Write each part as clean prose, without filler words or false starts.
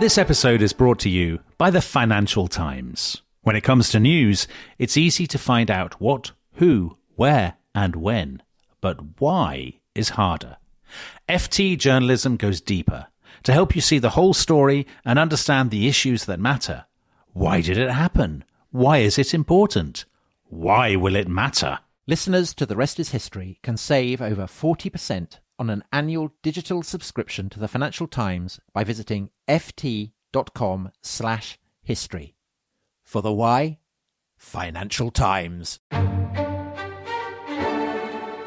This episode is brought to you by the Financial Times. When it comes to news, it's easy to find out what, who, where, and when. But why is harder. FT journalism goes deeper to help you see the whole story and understand the issues that matter. Why did it happen? Why is it important? Why will it matter? Listeners to The Rest is History can save over 40% on an annual digital subscription to the Financial Times by visiting ft.com/history. For the why, Financial Times.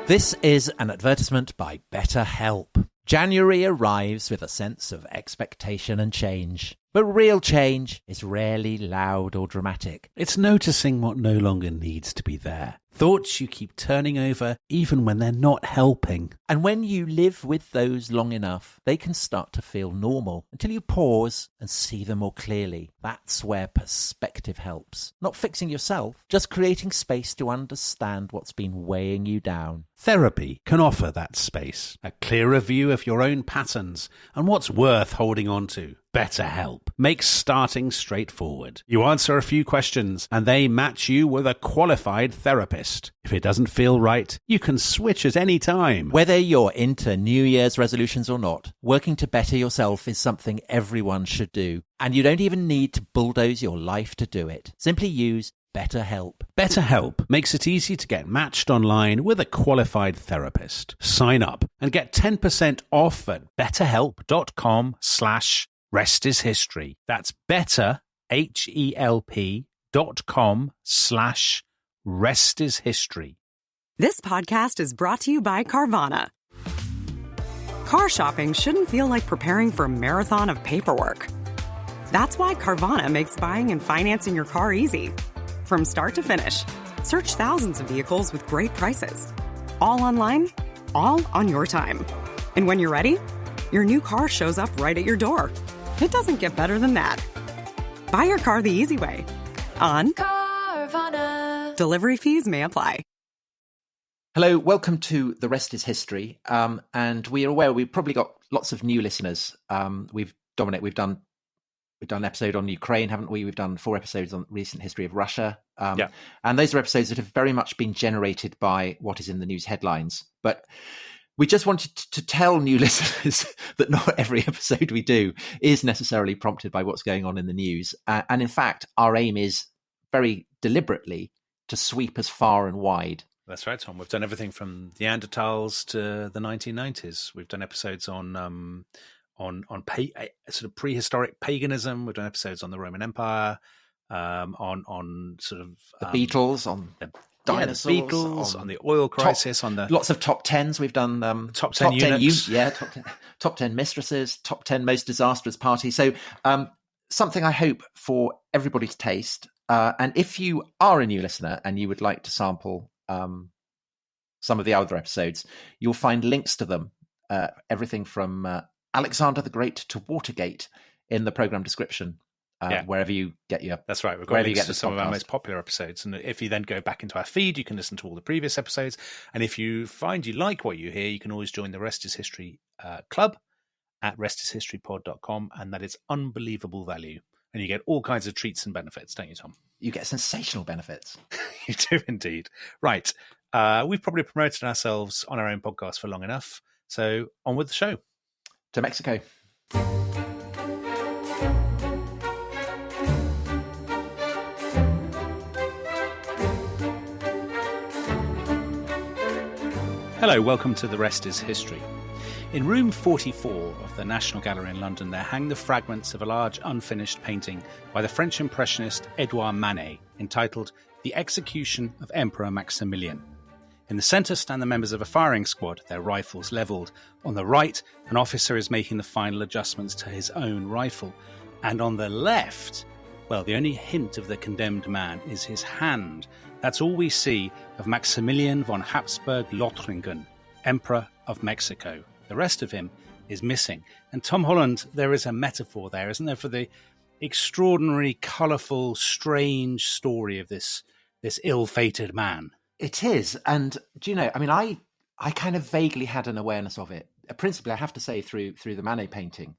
This is an advertisement by BetterHelp. January arrives with a sense of expectation and change. But real change is rarely loud or dramatic. It's noticing what no longer needs to be there. Thoughts you keep turning over even when they're not helping. And when you live with those long enough, they can start to feel normal until you pause and see them more clearly. That's where perspective helps. Not fixing yourself, just creating space to understand what's been weighing you down. Therapy can offer that space, a clearer view of your own patterns and what's worth holding on to. BetterHelp makes starting straightforward. You answer a few questions and they match you with a qualified therapist. If it doesn't feel right, you can switch at any time. Whether you're into New Year's resolutions or not, working to better yourself is something everyone should do. And you don't even need to bulldoze your life to do it. Simply use BetterHelp. BetterHelp makes it easy to get matched online with a qualified therapist. Sign up and get 10% off at betterhelp.com/restishistory. That's better, HELP.com/restishistory. This podcast is brought to you by Carvana. Car shopping shouldn't feel like preparing for a marathon of paperwork. That's why Carvana makes buying and financing your car easy. From start to finish, search thousands of vehicles with great prices. All online, all on your time. And when you're ready, your new car shows up right at your door. It doesn't get better than that. Buy your car the easy way. On Carvana. Delivery fees may apply. Hello, welcome to The Rest is History. And we are aware we've probably got lots of new listeners. Dominic, we've done an episode on Ukraine, haven't we? We've done 4 episodes on recent history of Russia. And those are episodes that have very much been generated by what is in the news headlines. But we just wanted to tell new listeners that not every episode we do is necessarily prompted by what's going on in the news. And in fact, our aim is very deliberately to sweep as far and wide. That's right, Tom. We've done everything from Neanderthals to the 1990s. We've done episodes on sort of prehistoric paganism. We've done episodes on the Roman Empire, on sort of the Beatles, on the dinosaurs, the Beatles, on the oil crisis, on the lots of top tens. We've done top 10 eunuchs, top 10 mistresses, top 10 most disastrous parties. So something I hope for everybody's taste. And if you are a new listener and you would like to sample some of the other episodes, you'll find links to them. Everything from Alexander the Great to Watergate in the program description, wherever you get your... That's right. We've got links to some of our most popular episodes. And if you then go back into our feed, you can listen to all the previous episodes. And if you find you like what you hear, you can always join the Rest is History Club at restishistorypod.com. And that is unbelievable value. And you get all kinds of treats and benefits, don't you, Tom? You get sensational benefits. You do indeed. Right. We've probably promoted ourselves on our own podcast for long enough. So on with the show. To Mexico. Hello, welcome to The Rest is History. In room 44 of the National Gallery in London, there hang the fragments of a large unfinished painting by the French Impressionist Edward Manet, entitled The Execution of Emperor Maximilian. In the centre stand the members of a firing squad, their rifles levelled. On the right, an officer is making the final adjustments to his own rifle. And on the left, well, the only hint of the condemned man is his hand. That's all we see of Maximilian von Habsburg-Lothringen, Emperor of Mexico. The rest of him is missing. And Tom Holland, there is a metaphor there, isn't there, for the extraordinary, colourful, strange story of this ill-fated man. It is. And do you know, I mean, I kind of vaguely had an awareness of it. Principally, I have to say, through the Manet painting.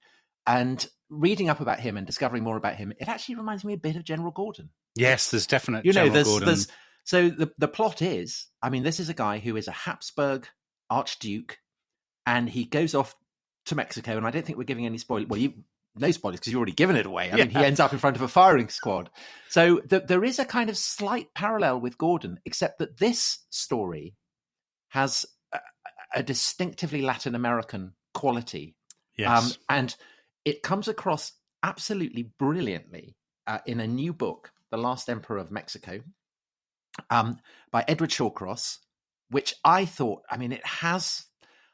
And reading up about him and discovering more about him, it actually reminds me a bit of General Gordon. Yes, there's definite General Gordon. So the plot is, I mean, this is a guy who is a Hapsburg archduke, and he goes off to Mexico, and I don't think we're giving any spoilers. Well, no spoilers because you've already given it away. I mean, he ends up in front of a firing squad. So there is a kind of slight parallel with Gordon, except that this story has a distinctively Latin American quality. Yes. And it comes across absolutely brilliantly in a new book, The Last Emperor of Mexico, by Edward Shawcross, which I thought, I mean, it has...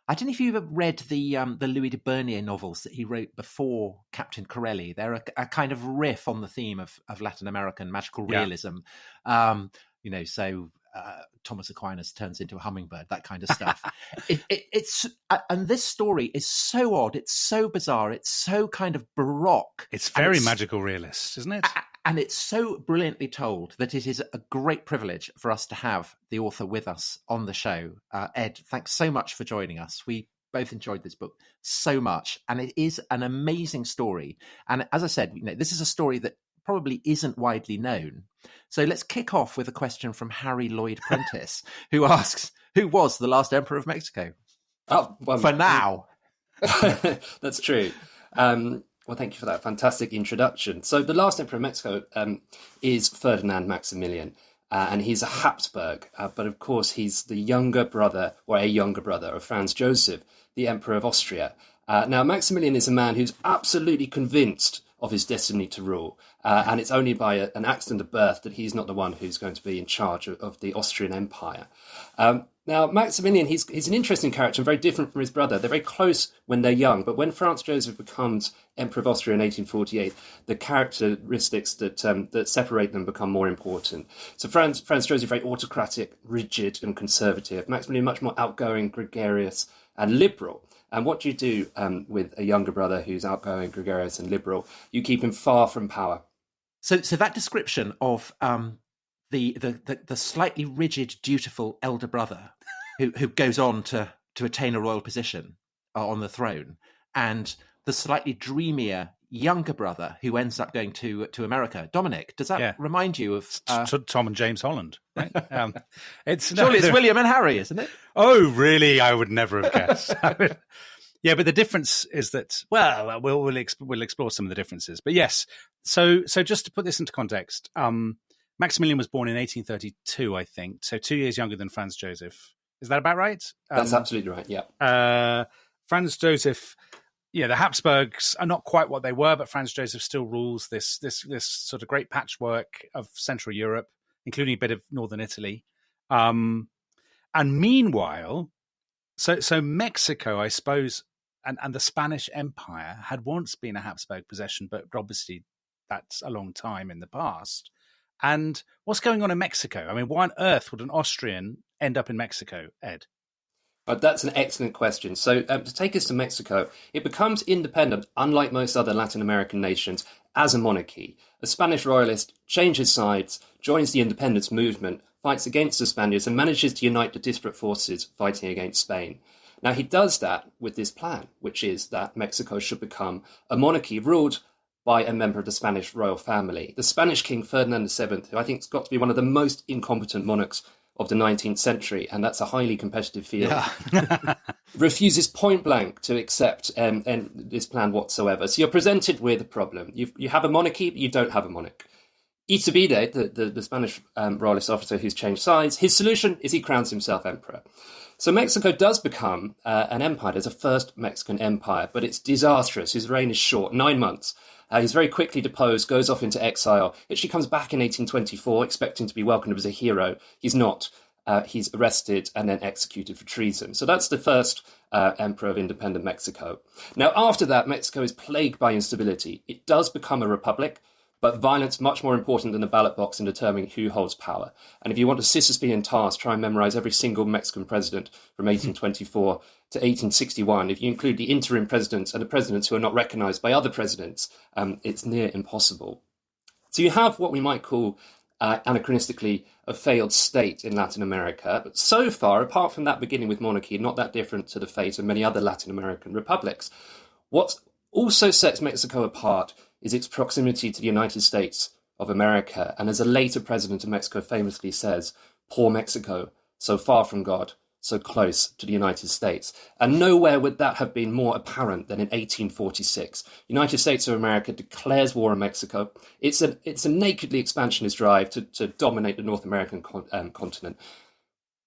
I don't know if you've ever read the Louis de Bernier novels that he wrote before Captain Corelli. They're a kind of riff on the theme of Latin American magical realism. Thomas Aquinas turns into a hummingbird, that kind of stuff. It's and this story is so odd, it's so bizarre, it's so kind of baroque. It's very magical realist, isn't it? And it's so brilliantly told that it is a great privilege for us to have the author with us on the show. Ed, thanks so much for joining us. We both enjoyed this book so much, and it is an amazing story. And as I said, this is a story that probably isn't widely known. So let's kick off with a question from Harry Lloyd Prentice, who asks, who was the last emperor of Mexico? Oh, well, for now. That's true. Well, thank you for that fantastic introduction. So the last emperor of Mexico is Ferdinand Maximilian, and he's a Hapsburg. But of course, he's the younger brother, or a younger brother, of Franz Joseph, the Emperor of Austria. Now, Maximilian is a man who's absolutely convinced of his destiny to rule. And it's only by an accident of birth that he's not the one who's going to be in charge of the Austrian Empire. Now, Maximilian, he's an interesting character and very different from his brother. They're very close when they're young, but when Franz Joseph becomes Emperor of Austria in 1848, the characteristics that separate them become more important. So Franz Joseph, very autocratic, rigid and conservative. Maximilian, much more outgoing, gregarious and liberal. And what do you do with a younger brother who's outgoing, gregarious and liberal? You keep him far from power. So that description of the slightly rigid, dutiful elder brother who goes on to attain a royal position on the throne, and the slightly dreamier younger brother who ends up going to America. Dominic, does that remind you of Tom and James Holland? Right? It's William and Harry, isn't it? Oh, really? I would never have guessed. Yeah, but the difference is that, well, we'll explore some of the differences. But yes, so just to put this into context, Maximilian was born in 1832, I think, so 2 years younger than Franz Joseph. Is that about right? That's absolutely right, yeah. Franz Joseph, the Hapsburgs are not quite what they were, but Franz Joseph still rules this sort of great patchwork of Central Europe, including a bit of Northern Italy. And meanwhile, so Mexico, I suppose, and the Spanish Empire had once been a Habsburg possession, but obviously that's a long time in the past. And what's going on in Mexico? I mean, why on earth would an Austrian end up in Mexico, Ed? That's an excellent question. So to take us to Mexico, it becomes independent, unlike most other Latin American nations, as a monarchy. A Spanish royalist changes sides, joins the independence movement, fights against the Spaniards, and manages to unite the disparate forces fighting against Spain. Now, he does that with this plan, which is that Mexico should become a monarchy ruled by a member of the Spanish royal family. The Spanish king, Ferdinand VII, who I think has got to be one of the most incompetent monarchs of the 19th century, and that's a highly competitive field, refuses point blank to accept this plan whatsoever. So you're presented with a problem. You have a monarchy, but you don't have a monarch. Iturbide, the Spanish royalist officer who's changed sides, his solution is he crowns himself emperor. So Mexico does become an empire. There's a first Mexican empire, but it's disastrous. His reign is short, 9 months. He's very quickly deposed, goes off into exile. Actually comes back in 1824, expecting to be welcomed as a hero. He's not. He's arrested and then executed for treason. So that's the first emperor of independent Mexico. Now, after that, Mexico is plagued by instability. It does become a republic, but violence much more important than the ballot box in determining who holds power. And if you want a Sisyphean task, try and memorize every single Mexican president from 1824 to 1861. If you include the interim presidents and the presidents who are not recognized by other presidents, it's near impossible. So you have what we might call anachronistically a failed state in Latin America. But so far, apart from that beginning with monarchy, not that different to the fate of many other Latin American republics. What's also sets Mexico apart is its proximity to the United States of America. And as a later president of Mexico famously says, poor Mexico, so far from God, so close to the United States. And nowhere would that have been more apparent than in 1846. United States of America declares war on Mexico. It's a nakedly expansionist drive to dominate the North American continent.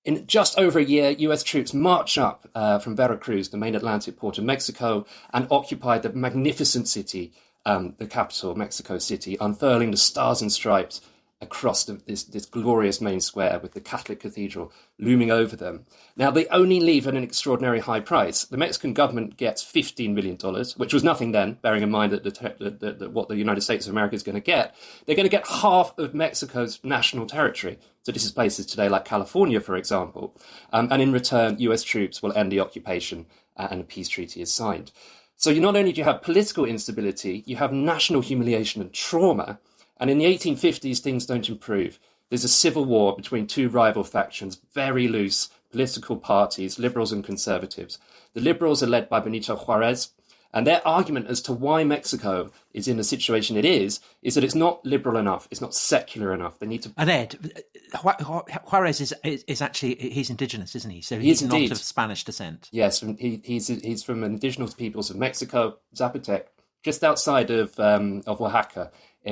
In just over a year, US troops march up from Veracruz, the main Atlantic port of Mexico, and occupy the magnificent city, the capital, Mexico City, unfurling the stars and stripes across this glorious main square with the Catholic cathedral looming over them. Now, they only leave at an extraordinary high price. The Mexican government gets $15 million, which was nothing then, bearing in mind that what the United States of America is going to get. They're going to get half of Mexico's national territory. So this is places today like California, for example. And in return, US troops will end the occupation and a peace treaty is signed. So not only do you have political instability, you have national humiliation and trauma. And in the 1850s, things don't improve. There's a civil war between two rival factions, very loose political parties, liberals and conservatives. The liberals are led by Benito Juarez, and their argument as to why Mexico is in the situation it is that it's not liberal enough, it's not secular enough. They need to. And Ed, Juarez is actually, he's indigenous, isn't he? So He is he's not indeed. of Spanish descent. Yes, he's from indigenous peoples of Mexico, Zapotec, just outside of Oaxaca,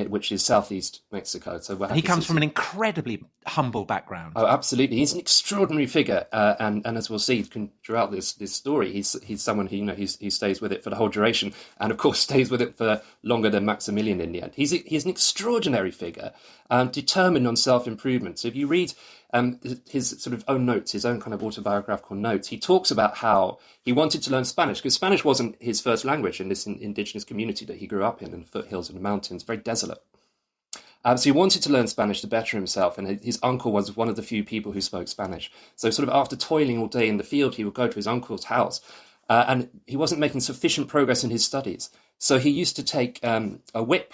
which is southeast Mexico. So He comes from an incredibly humble background. Oh, absolutely. He's an extraordinary figure. And as we'll see throughout this story, he's someone who, he stays with it for the whole duration and, of course, stays with it for longer than Maximilian in the end. He's an extraordinary figure, determined on self-improvement. So if you read his sort of own notes, his own kind of autobiographical notes, he talks about how he wanted to learn Spanish because Spanish wasn't his first language in this indigenous community that he grew up in the foothills of the mountains, very desolate. So he wanted to learn Spanish to better himself, and his uncle was one of the few people who spoke Spanish. So sort of after toiling all day in the field, he would go to his uncle's house, and he wasn't making sufficient progress in his studies. So he used to take a whip,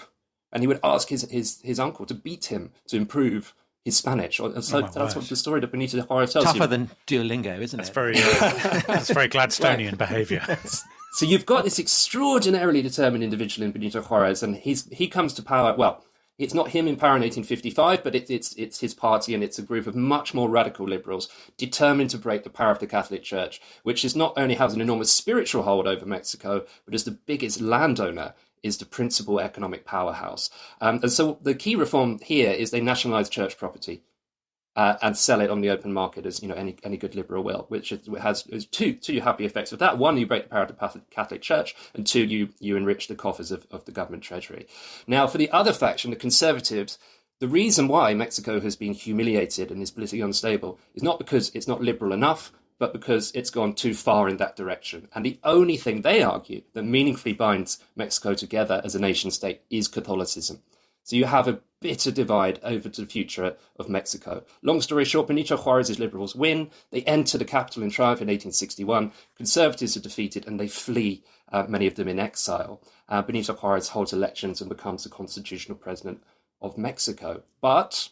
and he would ask his uncle to beat him to improve his Spanish. So that's what the story that Benito Juarez tells you. Tougher than Duolingo, isn't it? That's very Gladstonian behaviour. So you've got this extraordinarily determined individual in Benito Juarez, and he comes to power. Well, it's not him in power in 1855, but it's his party, and it's a group of much more radical liberals determined to break the power of the Catholic Church, which is not only has an enormous spiritual hold over Mexico, but as the biggest landowner, is the principal economic powerhouse. And so the key reform here is they nationalise church property and sell it on the open market, as any good liberal will, which has two happy effects of that. One, you break the power of the Catholic Church, and two, you enrich the coffers of the government treasury. Now, for the other faction, the conservatives, the reason why Mexico has been humiliated and is politically unstable is not because it's not liberal enough, but because it's gone too far in that direction. And the only thing they argue that meaningfully binds Mexico together as a nation state is Catholicism. So you have a bitter divide over to the future of Mexico. Long story short, Benito Juarez's liberals win. They enter the capital in triumph in 1861. Conservatives are defeated and they flee, many of them in exile. Benito Juarez holds elections and becomes the constitutional president of Mexico. But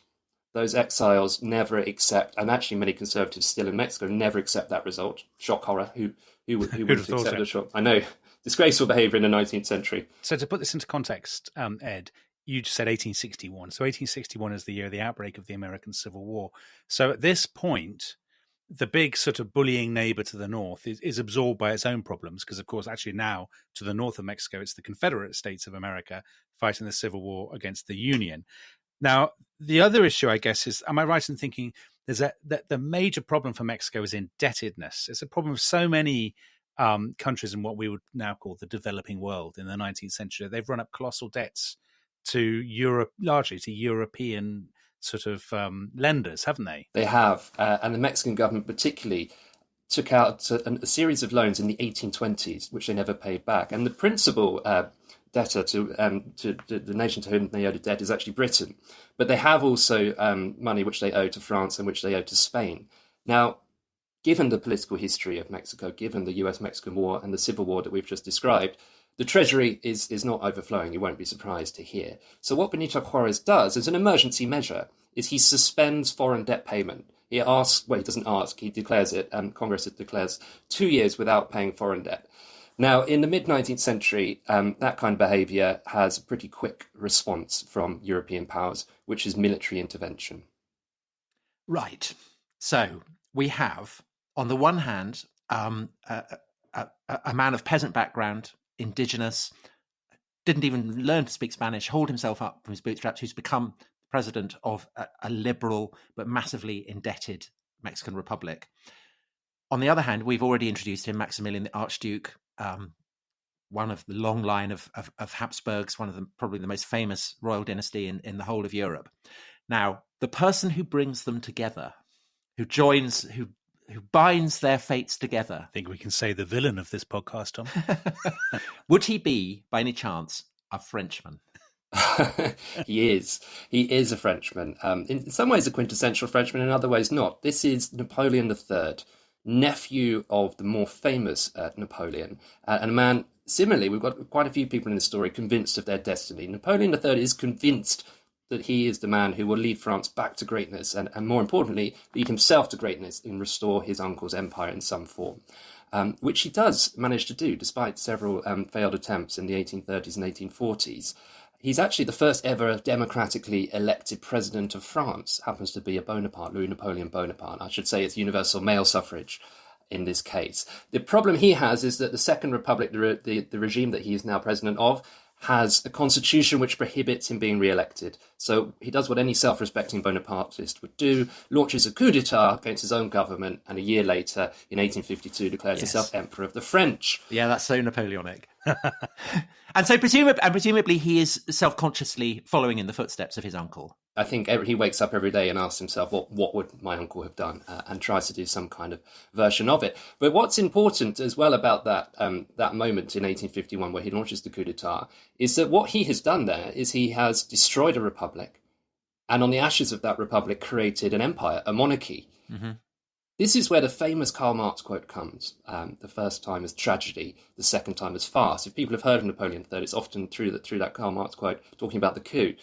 those exiles never accept, and actually many conservatives still in Mexico never accept that result. Shock horror. Who wouldn't accept the shock? I know. Disgraceful behaviour in the 19th century. So to put this into context, Ed, you just said 1861. So 1861 is the year of the outbreak of the American Civil War. So at this point, the big sort of bullying neighbour to the north is absorbed by its own problems, because, of course, actually now to the north of Mexico, it's the Confederate States of America fighting the Civil War against the Union. Now, the other issue, I guess, is, am I right in thinking that the major problem for Mexico is indebtedness? It's a problem of so many countries in what we would now call the developing world in the 19th century. They've run up colossal debts to Europe, largely to European sort of lenders, haven't they? They have. And the Mexican government particularly took out a series of loans in the 1820s, which they never paid back. And the principal debtor to the nation to whom they owe the debt is actually Britain. But they have also money which they owe to France and which they owe to Spain. Now, given the political history of Mexico, given the US-Mexican War and the Civil War that we've just described, the treasury is not overflowing, you won't be surprised to hear. So what Benito Juarez does as an emergency measure is he suspends foreign debt payment. He asks, well, he doesn't ask, he declares it, Congress declares 2 years without paying foreign debt. Now, in the mid-19th century, that kind of behaviour has a pretty quick response from European powers, which is military intervention. Right. So we have, on the one hand, a man of peasant background, indigenous, didn't even learn to speak Spanish, hauled himself up from his bootstraps, who's become president of a liberal but massively indebted Mexican Republic. On the other hand, we've already introduced him, Maximilian the Archduke, one of the long line of Hapsburgs, one of the probably the most famous royal dynasty in the whole of Europe. Now, the person who brings them together, who binds their fates together. I think we can say the villain of this podcast, Tom. Would he be, by any chance, a Frenchman? He is. He is a Frenchman. In some ways a quintessential Frenchman, in other ways not. This is Napoleon III, nephew of the more famous Napoleon, and a man, similarly, we've got quite a few people in the story convinced of their destiny. Napoleon III is convinced that he is the man who will lead France back to greatness and more importantly, lead himself to greatness and restore his uncle's empire in some form, which he does manage to do despite several failed attempts in the 1830s and 1840s. He's actually the first ever democratically elected president of France, happens to be a Bonaparte, Louis Napoleon Bonaparte. I should say it's universal male suffrage in this case. The problem he has is that the Second Republic, the regime that he is now president of, has a constitution which prohibits him being re-elected. So he does what any self-respecting Bonapartist would do, launches a coup d'etat against his own government, and a year later, in 1852, declares himself Emperor of the French. Yeah, that's so Napoleonic. And so presumably he is self-consciously following in the footsteps of his uncle. I think he wakes up every day and asks himself, what would my uncle have done? And tries to do some kind of version of it. But what's important as well about that moment in 1851 where he launches the coup d'etat is that what he has done there is he has destroyed a republic and on the ashes of that republic created an empire, a monarchy. Mm-hmm. This is where the famous Karl Marx quote comes. The first time as tragedy, the second time as farce. If people have heard of Napoleon III, it's often through that Karl Marx quote talking about the coup.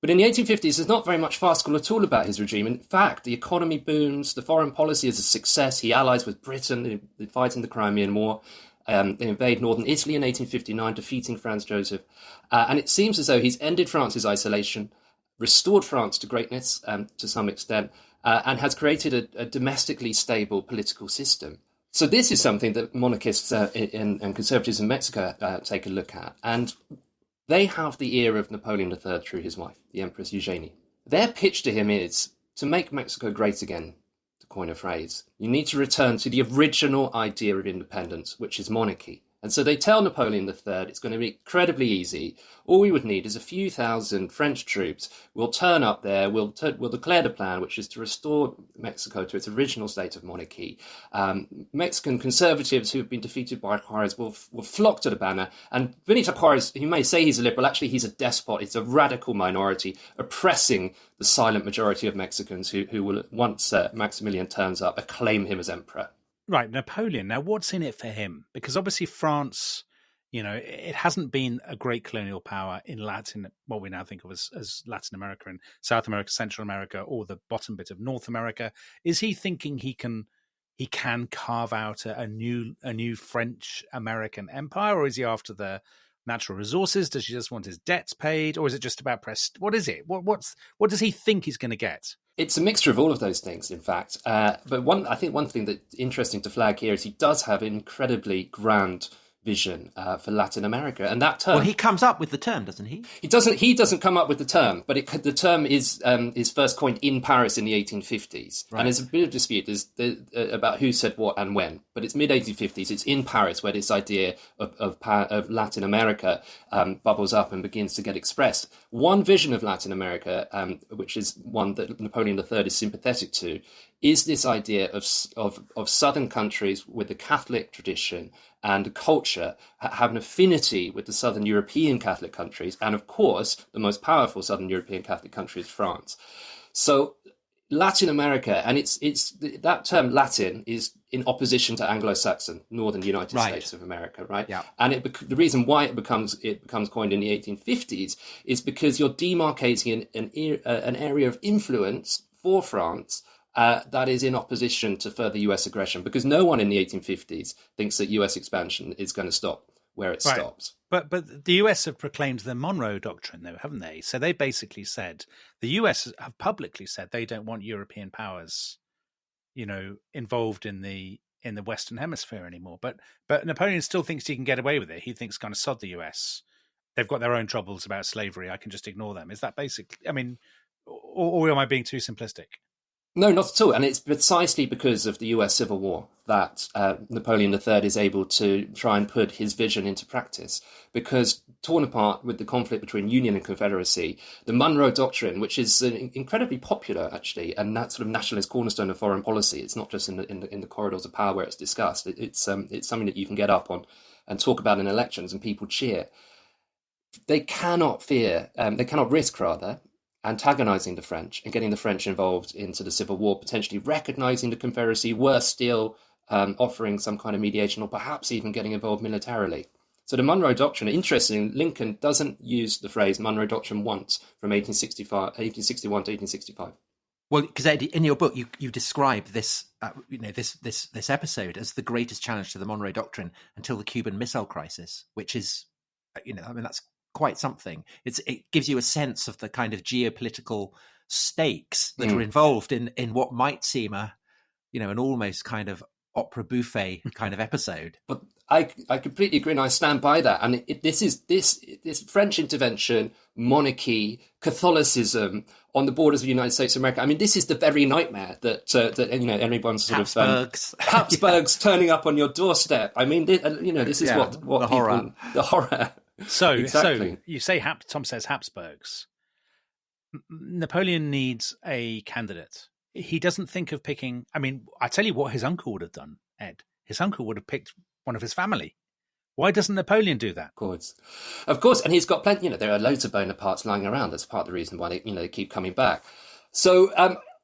But in the 1850s, there's not very much farcical at all about his regime. In fact, the economy booms, the foreign policy is a success. He allies with Britain, they fight in the Crimean War. They invade northern Italy in 1859, defeating Franz Joseph. And it seems as though he's ended France's isolation, restored France to greatness to some extent, and has created a domestically stable political system. So this is something that monarchists and conservatives in Mexico take a look at. And they have the ear of Napoleon III through his wife, the Empress Eugenie. Their pitch to him is, to make Mexico great again, to coin a phrase, you need to return to the original idea of independence, which is monarchy. And so they tell Napoleon III it's going to be incredibly easy. All we would need is a few thousand French troops. We'll turn up there. We'll declare the plan, which is to restore Mexico to its original state of monarchy. Mexican conservatives who have been defeated by Juarez will flock to the banner. And Benito Juarez, you may say he's a liberal, actually he's a despot. It's a radical minority oppressing the silent majority of Mexicans who will, once Maximilian turns up, acclaim him as emperor. Right, Napoleon. Now, what's in it for him? Because obviously France, it hasn't been a great colonial power in what we now think of as Latin America and South America, Central America, or the bottom bit of North America. Is he thinking he can carve out a new French American empire, or is he after the natural resources? Does he just want his debts paid, or is it just about What is it? What does he think he's going to get? It's a mixture of all of those things, in fact. But I think one thing that's interesting to flag here is he does have an incredibly grand vision for Latin America, and that term. Well, he comes up with the term, doesn't he? He doesn't come up with the term, but the term is first coined in Paris in the 1850s, right. And there's a bit of dispute about who said what and when. But it's mid 1850s. It's in Paris where this idea of Latin America bubbles up and begins to get expressed. One vision of Latin America, which is one that Napoleon III is sympathetic to, is this idea of southern countries with a Catholic tradition and culture have an affinity with the southern European Catholic countries, and of course the most powerful southern European Catholic country is France. So Latin America, and it's that term Latin is in opposition to Anglo-Saxon, northern United States of America, right? Yeah. And the reason why it becomes coined in the 1850s is because you're demarcating an area of influence for France that is in opposition to further US aggression, because no one in the 1850s thinks that US expansion is going to stop where it stops. But the US have proclaimed the Monroe Doctrine, though, haven't they? So they basically said, the US have publicly said they don't want European powers, involved in the Western Hemisphere anymore. But Napoleon still thinks he can get away with it. He thinks kind of sod the US. They've got their own troubles about slavery. I can just ignore them. Is that basically, or am I being too simplistic? No, not at all. And it's precisely because of the US Civil War that Napoleon III is able to try and put his vision into practice. Because torn apart with the conflict between Union and Confederacy, the Monroe Doctrine, which is incredibly popular, actually, and that sort of nationalist cornerstone of foreign policy, it's not just in the corridors of power where it's discussed. It's something that you can get up on and talk about in elections and people cheer. They cannot risk, antagonizing the French and getting the French involved into the Civil War, potentially recognizing the Confederacy, worse still, offering some kind of mediation, or perhaps even getting involved militarily. So the Monroe Doctrine, interesting, Lincoln doesn't use the phrase Monroe Doctrine once from 1861 to 1865. Well, because Ed, in your book, you describe this, this episode as the greatest challenge to the Monroe Doctrine until the Cuban Missile Crisis, which is, that's quite something. It gives you a sense of the kind of geopolitical stakes that are involved in what might seem an almost kind of opera buffet kind of episode. But I completely agree, and I stand by that. And this French intervention, monarchy, Catholicism on the borders of the United States of America. I mean, this is the very nightmare that everyone's sort Hapsburgs. of Hapsburgs turning up on your doorstep. I mean, this is what the horror. The horror. So you say Tom says Hapsburgs. Napoleon needs a candidate. He doesn't think of picking. I mean, I tell you what his uncle would have done, Ed. His uncle would have picked one of his family. Why doesn't Napoleon do that? Of course, and he's got plenty. There are loads of Bonapartes lying around. That's part of the reason why they keep coming back. So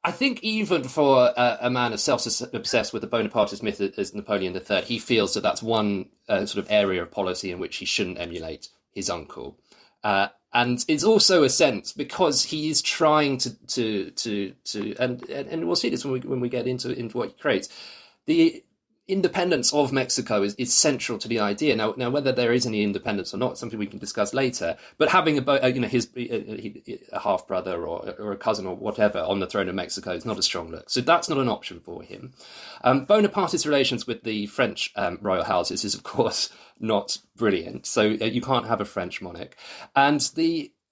I think even for a man as self-obsessed with the Bonapartist myth as Napoleon III, he feels that that's one sort of area of policy in which he shouldn't emulate his uncle. And it's also a sense because he is trying to and we'll see this when we get into what he creates. The independence of Mexico is central to the idea. Now, whether there is any independence or not, something we can discuss later. But having a half brother or a cousin or whatever on the throne of Mexico is not a strong look. So that's not an option for him. Bonaparte's relations with the French royal houses is, of course, not brilliant. So you can't have a French monarch. And some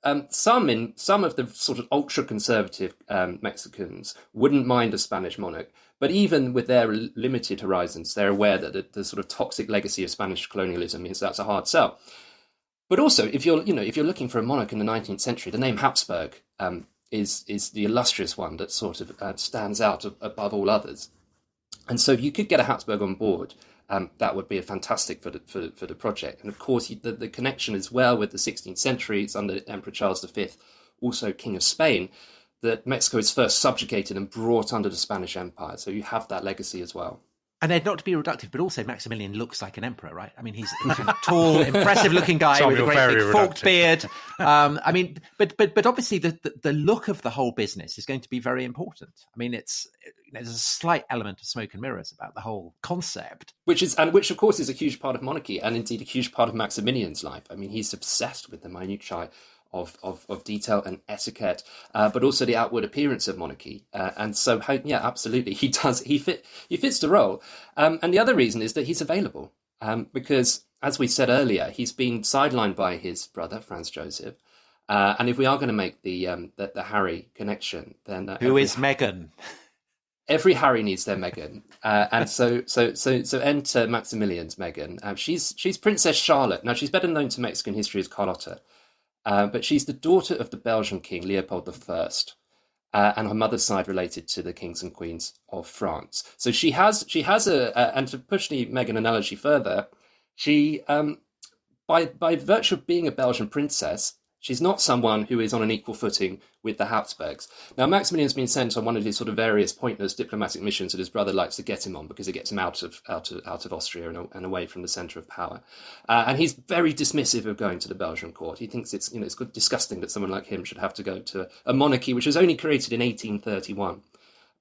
of the sort of ultra-conservative Mexicans wouldn't mind a Spanish monarch. But even with their limited horizons, they're aware that the sort of toxic legacy of Spanish colonialism means that's a hard sell. But also, if you're looking for a monarch in the 19th century, the name Hapsburg is the illustrious one that sort of stands out above all others. And so if you could get a Hapsburg on board, that would be fantastic for the project. And of course, the connection as well with the 16th century. It's under Emperor Charles V, also King of Spain, that Mexico is first subjugated and brought under the Spanish Empire. So you have that legacy as well. And Ed, not to be reductive, but also Maximilian looks like an emperor, right? I mean, he's a tall, impressive-looking guy with a great big forked beard. But obviously the look of the whole business is going to be very important. I mean, there's a slight element of smoke and mirrors about the whole concept, which of course is a huge part of monarchy, and indeed a huge part of Maximilian's life. I mean, he's obsessed with the minutiae of detail and etiquette, but also the outward appearance of monarchy. And so, yeah, absolutely, he does. He fits the role. And the other reason is that he's available, because, as we said earlier, he's been sidelined by his brother, Franz Joseph. And if we are going to make the Harry connection, then who is Meghan? Every Harry needs their Meghan, and so enter Maximilian's Meghan. She's Princess Charlotte. Now, she's better known to Mexican history as Carlotta. But she's the daughter of the Belgian king, Leopold I, and her mother's side related to the kings and queens of France. So she has and to push the Meghan analogy further, she, by virtue of being a Belgian princess, she's not someone who is on an equal footing with the Hapsburgs. Now, Maximilian's been sent on one of his sort of various pointless diplomatic missions that his brother likes to get him on because it gets him out of Austria and away from the centre of power. And he's very dismissive of going to the Belgian court. He thinks it's disgusting that someone like him should have to go to a monarchy which was only created in 1831.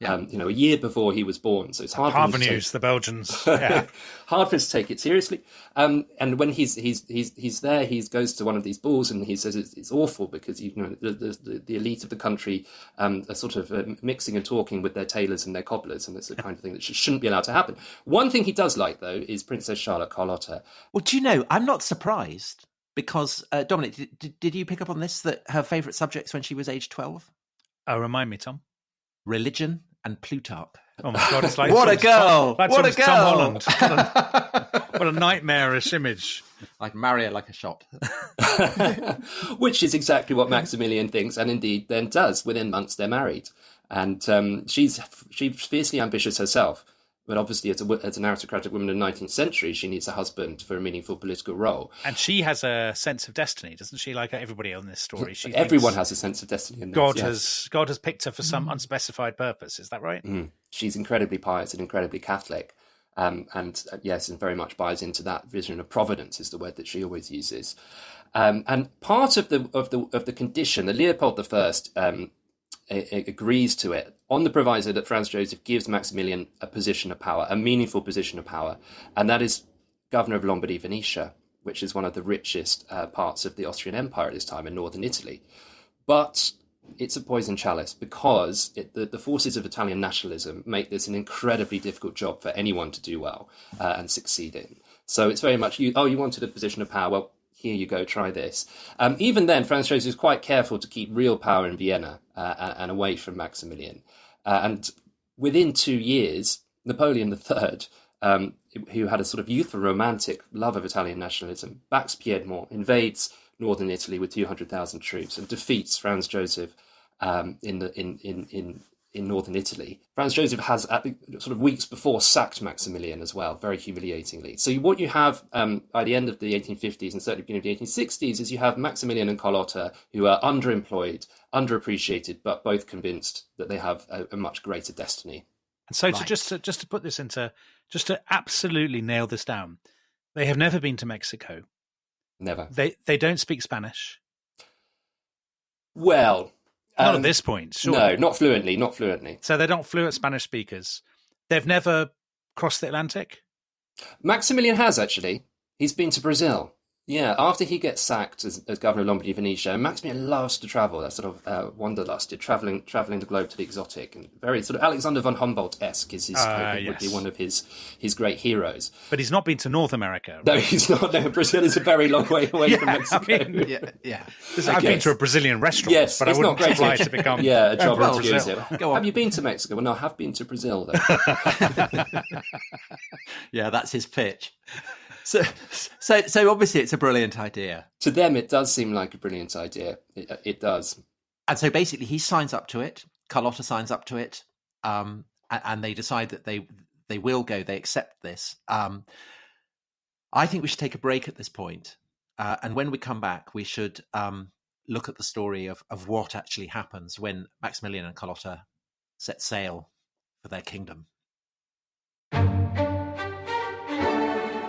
a year before he was born. So it's hard for Parvenus, the Belgians. Yeah. hard for us to take it seriously. And when he's there, he goes to one of these balls and he says it's awful because the elite of the country are sort of mixing and talking with their tailors and their cobblers, and it's the kind of thing that shouldn't be allowed to happen. One thing he does like, though, is Princess Charlotte Carlotta. Well, do you know, I'm not surprised because, Dominic, did you pick up on this, that her favourite subjects when she was aged 12? Oh, remind me, Tom. Religion and Plutarch. Oh my God, it's like what a girl! What a girl! Tom Holland. What a nightmarish image. I'd marry her like a shot. Which is exactly what Maximilian thinks, and indeed then does. Within months, they're married. And she's fiercely ambitious herself. But obviously, as an aristocratic woman in the 19th century, she needs a husband for a meaningful political role. And she has a sense of destiny, doesn't she? Like everybody on this story. Everyone has a sense of destiny in this. God has picked her for some unspecified purpose. Is that right? She's incredibly pious and incredibly Catholic. And very much buys into that vision of providence, is the word that she always uses. And part of the condition that Leopold I agrees to it on the proviso that Franz Joseph gives Maximilian a position of power, a meaningful position of power, and that is governor of Lombardy, Venetia, which is one of the richest parts of the Austrian Empire at this time in northern Italy. But it's a poison chalice because the forces of Italian nationalism make this an incredibly difficult job for anyone to do well and succeed in. So it's very much, you wanted a position of power, well, here you go, try this. Even then, Franz Joseph is quite careful to keep real power in Vienna and away from Maximilian. And within 2 years, Napoleon III, who had a sort of youthful romantic love of Italian nationalism, backs Piedmont, invades northern Italy with 200,000 troops and defeats Franz Joseph in northern Italy. Franz Joseph has, at the sort of weeks before, sacked Maximilian as well, very humiliatingly. So what you have by the end of the 1850s and certainly beginning of the 1860s is you have Maximilian and Carlotta who are underemployed, underappreciated, but both convinced that they have a much greater destiny. And so just to put this just to absolutely nail this down, they have never been to Mexico. Never. They don't speak Spanish. Well, not at this point, sure. No, not fluently. So they're not fluent Spanish speakers. They've never crossed the Atlantic? Maximilian has, actually. He's been to Brazil. Yeah, after he gets sacked as governor of Lombardy, Venetia, Maximilian loves to travel. That sort of wanderlust, travelling the globe to the exotic, and very sort of Alexander von Humboldt-esque would be one of his great heroes. But he's not been to North America. Right? No, he's not. No, Brazil is a very long way away from Mexico. I mean, I've been to a Brazilian restaurant, yes, but I wouldn't apply to become a job in Brazil. Go on. Have you been to Mexico? Well, no, I have been to Brazil, though. Yeah, that's his pitch. So obviously it's a brilliant idea. To them, it does seem like a brilliant idea. It does. And so basically he signs up to it. Carlotta signs up to it. And they decide that they will go. They accept this. I think we should take a break at this point. And when we come back, we should look at the story of what actually happens when Maximilian and Carlotta set sail for their kingdom.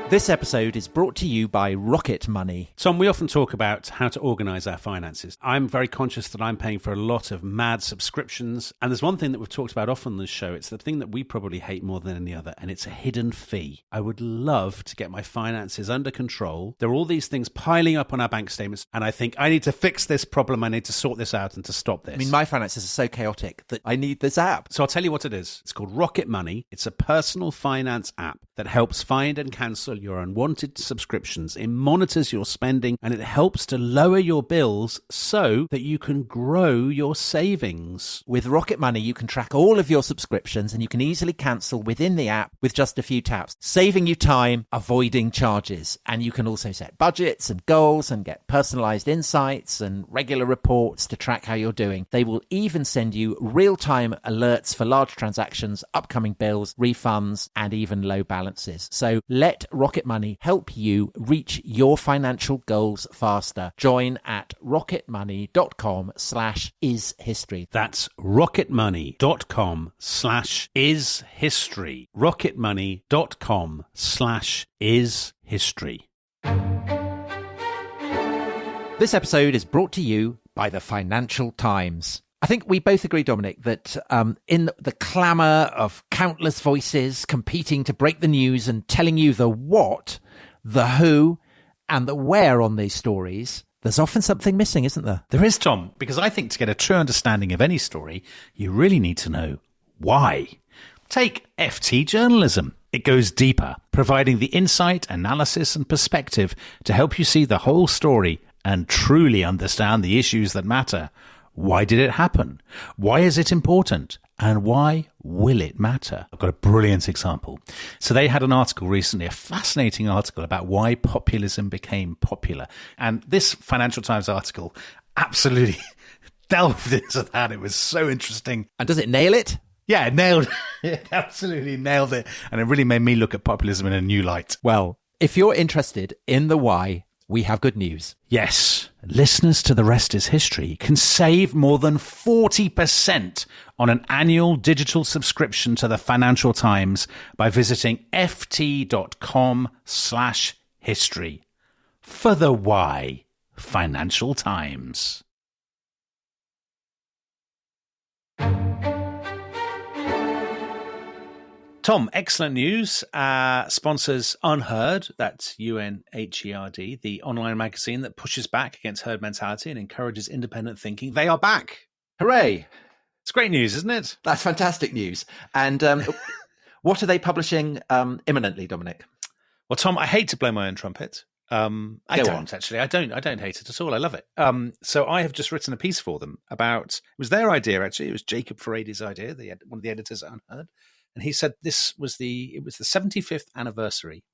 This episode is brought to you by Rocket Money. Tom, we often talk about how to organise our finances. I'm very conscious that I'm paying for a lot of mad subscriptions. And there's one thing that we've talked about often on this show. It's the thing that we probably hate more than any other, and it's a hidden fee. I would love to get my finances under control. There are all these things piling up on our bank statements, and I think I need to fix this problem. I need to sort this out and to stop this. I mean, my finances are so chaotic that I need this app. So I'll tell you what it is. It's called Rocket Money. It's a personal finance app that helps find and cancel your unwanted subscriptions. It monitors your spending and it helps to lower your bills so that you can grow your savings. With Rocket Money, you can track all of your subscriptions and you can easily cancel within the app with just a few taps, saving you time, avoiding charges. And you can also set budgets and goals and get personalized insights and regular reports to track how you're doing. They will even send you real-time alerts for large transactions, upcoming bills, refunds, and even low balances. So let Rocket Money help you reach your financial goals faster. Join at rocketmoney.com/ishistory. That's rocketmoney.com/ishistory. rocketmoney.com/ishistory. This episode is brought to you by the Financial Times. I think we both agree, Dominic, that in the clamour of countless voices competing to break the news and telling you the what, the who, and the where on these stories, there's often something missing, isn't there? There is, Tom, because I think to get a true understanding of any story, you really need to know why. Take FT journalism. It goes deeper, providing the insight, analysis, and perspective to help you see the whole story and truly understand the issues that matter. Why did it happen? Why is it important? And why will it matter? I've got a brilliant example. So they had an article recently, a fascinating article about why populism became popular. And this Financial Times article absolutely delved into that. It was so interesting. And does it nail it? Yeah, it nailed it. Absolutely nailed it. And it really made me look at populism in a new light. Well, if you're interested in the why, we have good news. Yes, listeners to The Rest is History can save more than 40% on an annual digital subscription to the Financial Times by visiting ft.com/history. For the why, Financial Times. Tom, excellent news. Sponsors Unheard, that's UNHERD, the online magazine that pushes back against herd mentality and encourages independent thinking. They are back. Hooray. It's great news, isn't it? That's fantastic news. And what are they publishing imminently, Dominic? Well, Tom, I hate to blow my own trumpet. I don't hate it at all. I love it. So I have just written a piece for them about, it was their idea, actually. It was Jacob Farady's idea, one of the editors at Unheard. And he said it was the 75th anniversary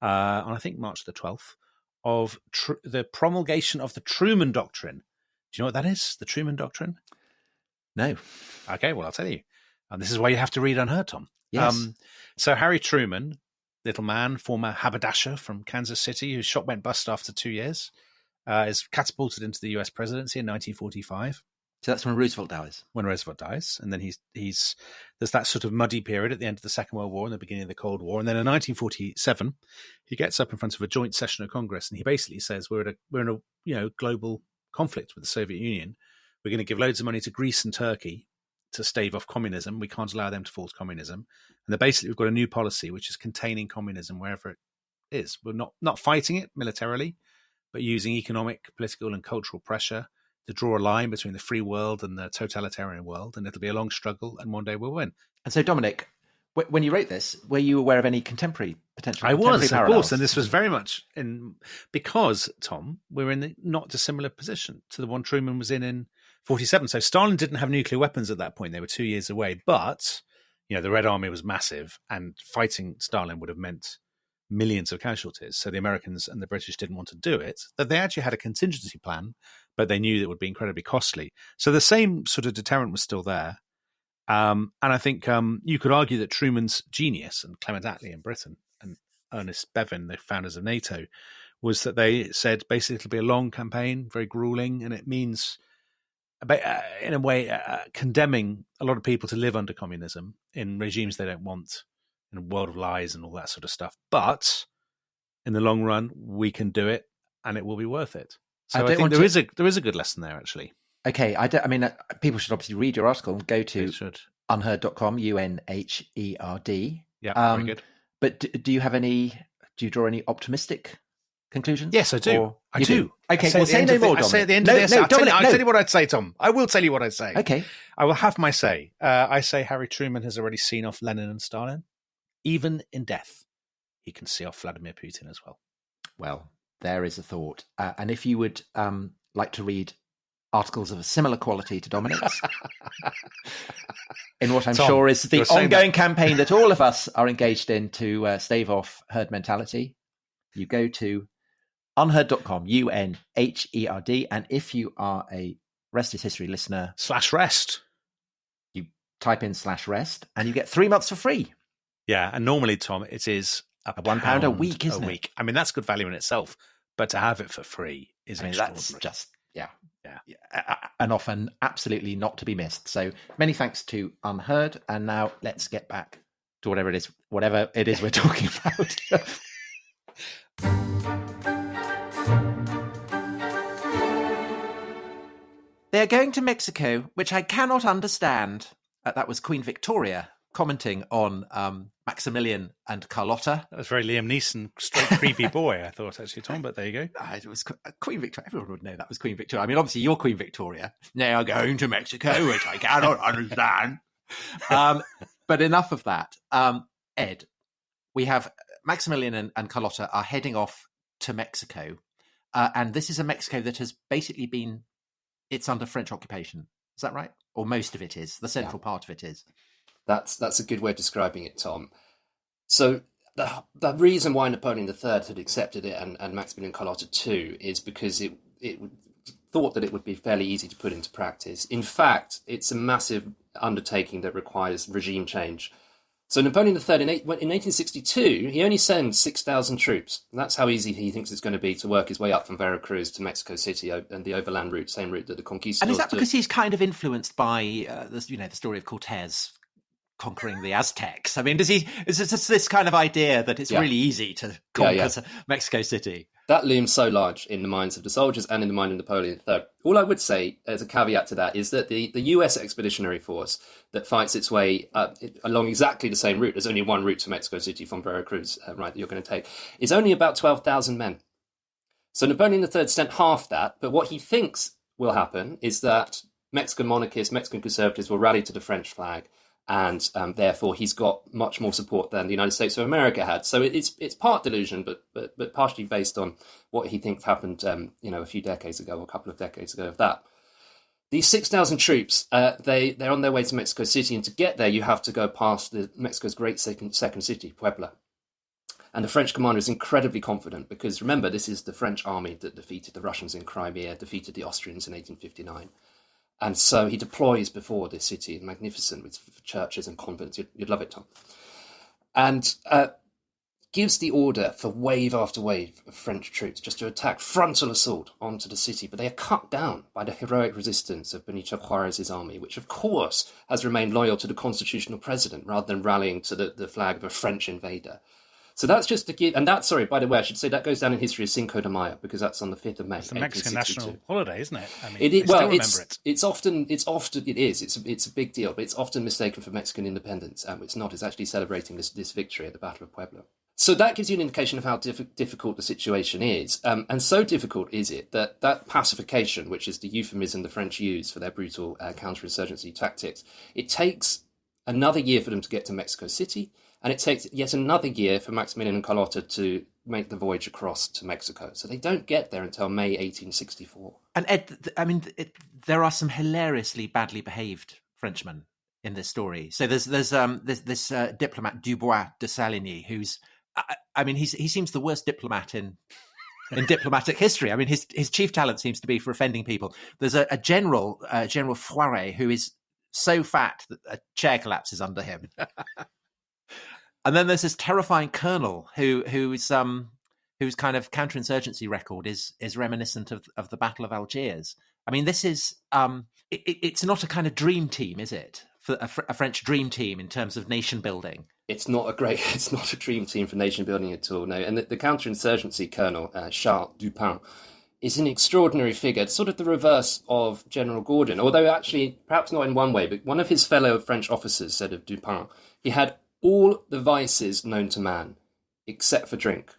on, I think, March the 12th of the promulgation of the Truman Doctrine. Do you know what that is, the Truman Doctrine? No. Okay, well, I'll tell you. And this is why you have to read Unheard, Tom. Yes. So Harry Truman, little man, former haberdasher from Kansas City, whose shop went bust after 2 years, is catapulted into the US presidency in 1945. So that's when Roosevelt dies. When Roosevelt dies, and then there's that sort of muddy period at the end of the Second World War and the beginning of the Cold War, and then in 1947 he gets up in front of a joint session of Congress and he basically says we're in a global conflict with the Soviet Union. We're going to give loads of money to Greece and Turkey to stave off communism. We can't allow them to fall to communism, and then basically we've got a new policy which is containing communism wherever it is. We're not fighting it militarily, but using economic, political, and cultural pressure to draw a line between the free world and the totalitarian world, and it'll be a long struggle, and one day we'll win. And so, Dominic, when you wrote this, were you aware of any potential? I was, parallels? Of course, and this was very much because, Tom, we're in a not dissimilar position to the one Truman was in 47. So Stalin didn't have nuclear weapons at that point; they were 2 years away. But the Red Army was massive, and fighting Stalin would have meant millions of casualties. So the Americans and the British didn't want to do it. That they actually had a contingency plan, but they knew that it would be incredibly costly. So the same sort of deterrent was still there. And I think you could argue that Truman's genius, and Clement Attlee in Britain and Ernest Bevin, the founders of NATO, was that they said basically it'll be a long campaign, very grueling, and it means, in a way, condemning a lot of people to live under communism in regimes they don't want, in a world of lies and all that sort of stuff. But in the long run, we can do it, and it will be worth it. So I think there is a good lesson there, actually. Okay, people should obviously read your article and go to unheard.com, UNHERD. Yeah, very good. But do you draw any optimistic conclusions? Yes, I do. I do. Okay, well, say no more, Dominic. I say at the end of this, I'll tell you what I'd say, Tom. I will tell you what I'd say. Okay. I will have my say. I say Harry Truman has already seen off Lenin and Stalin. Even in death, he can see off Vladimir Putin as well. Well, there is a thought. And if you would like to read articles of a similar quality to Dominic's, in what I'm sure is the ongoing campaign that all of us are engaged in to stave off herd mentality, you go to unheard.com, UNHERD. And if you are a Rest is History listener, /rest, you type in /rest and you get 3 months for free. Yeah, and normally, Tom, it is £1 a week, isn't it? I mean, that's good value in itself, but to have it for free is extraordinary. That's just, and often absolutely not to be missed. So many thanks to Unheard, and now let's get back to whatever it is we're talking about. They're going to Mexico, which I cannot understand. That was Queen Victoria commenting on Maximilian and Carlotta. That was very Liam Neeson, straight creepy boy, I thought, actually, Tom, but there you go. It was Queen Victoria. Everyone would know that was Queen Victoria. I mean, obviously, you're Queen Victoria. They are going to Mexico, which I cannot understand. But enough of that. Ed, we have Maximilian and Carlotta are heading off to Mexico. And this is a Mexico that has basically it's under French occupation. Is that right? Or most of it is. The central part of it is. That's a good way of describing it, Tom. So the reason why Napoleon III had accepted it and Maximilian Carlotta too is because it thought that it would be fairly easy to put into practice. In fact, it's a massive undertaking that requires regime change. So Napoleon III, in 1862, he only sends 6,000 troops. And that's how easy he thinks it's going to be to work his way up from Veracruz to Mexico City and the overland route, same route that the conquistadors And is that because he's kind of influenced by the story of Cortez conquering the Aztecs? I mean, is it just this kind of idea that it's really easy to conquer Mexico City? That looms so large in the minds of the soldiers and in the mind of Napoleon III. All I would say, as a caveat to that, is that the US Expeditionary Force that fights its way along exactly the same route, there's only one route to Mexico City from Veracruz, that you're going to take, is only about 12,000 men. So Napoleon III sent half that, but what he thinks will happen is that Mexican monarchists, Mexican conservatives will rally to the French flag, and therefore he's got much more support than the United States of America had. So it's part delusion, but partially based on what he thinks happened, a few decades ago, or a couple of decades ago of that. These 6,000 troops, they're on their way to Mexico City, and to get there, you have to go past Mexico's great second city, Puebla. And the French commander is incredibly confident because, remember, this is the French army that defeated the Russians in Crimea, defeated the Austrians in 1859. And so he deploys before this city, magnificent, with churches and convents. You'd love it, Tom. And gives the order for wave after wave of French troops just to attack, frontal assault onto the city. But they are cut down by the heroic resistance of Benito Juárez's army, which, of course, has remained loyal to the constitutional president rather than rallying to the flag of a French invader. So that's just to give, and that, sorry, by the way, I should say that goes down in history as Cinco de Mayo because that's on the 5th of May. It's the Mexican national holiday, isn't it? I mean, it's a big deal, but it's often mistaken for Mexican independence. It's not. It's actually celebrating this victory at the Battle of Puebla. So that gives you an indication of how difficult the situation is. And so difficult is it that pacification, which is the euphemism the French use for their brutal counterinsurgency tactics, it takes another year for them to get to Mexico City. And it takes yet another year for Maximilian and Carlotta to make the voyage across to Mexico. So they don't get there until May 1864. And Ed, I mean, there are some hilariously badly behaved Frenchmen in this story. So there's this diplomat Dubois de Saligny, who's, I mean, he seems the worst diplomat in diplomatic history. I mean, his chief talent seems to be for offending people. There's a general, General Foiret, who is so fat that a chair collapses under him. And then there's this terrifying colonel whose kind of counterinsurgency record is reminiscent of the Battle of Algiers. I mean, this is it's not a kind of dream team, is it? For a French dream team in terms of nation building. It's not a dream team for nation building at all. No, and the counterinsurgency colonel Charles Dupin is an extraordinary figure. It's sort of the reverse of General Gordon, although actually perhaps not in one way. But one of his fellow French officers said of Dupin, he had all the vices known to man, except for drink.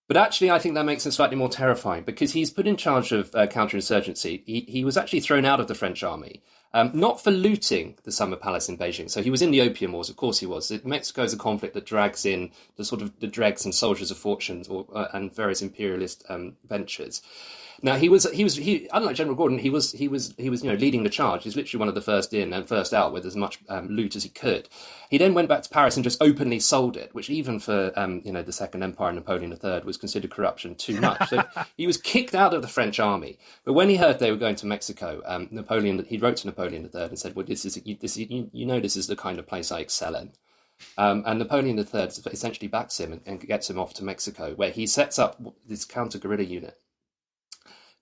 But actually, I think that makes him slightly more terrifying because he's put in charge of counterinsurgency. He was actually thrown out of the French army, not for looting the Summer Palace in Beijing. So he was in the Opium Wars, of course he was. Mexico is a conflict that drags in the dregs and soldiers of fortune and various imperialist ventures. Now he unlike General Gordon, he was leading the charge. He's literally one of the first in and first out with as much loot as he could. He then went back to Paris and just openly sold it, which even for the Second Empire, Napoleon III, was considered corruption too much. So he was kicked out of the French army. But when he heard they were going to Mexico, he wrote to Napoleon III and said, "Well, this is the kind of place I excel in." And Napoleon III essentially backs him and gets him off to Mexico, where he sets up this counter-guerrilla unit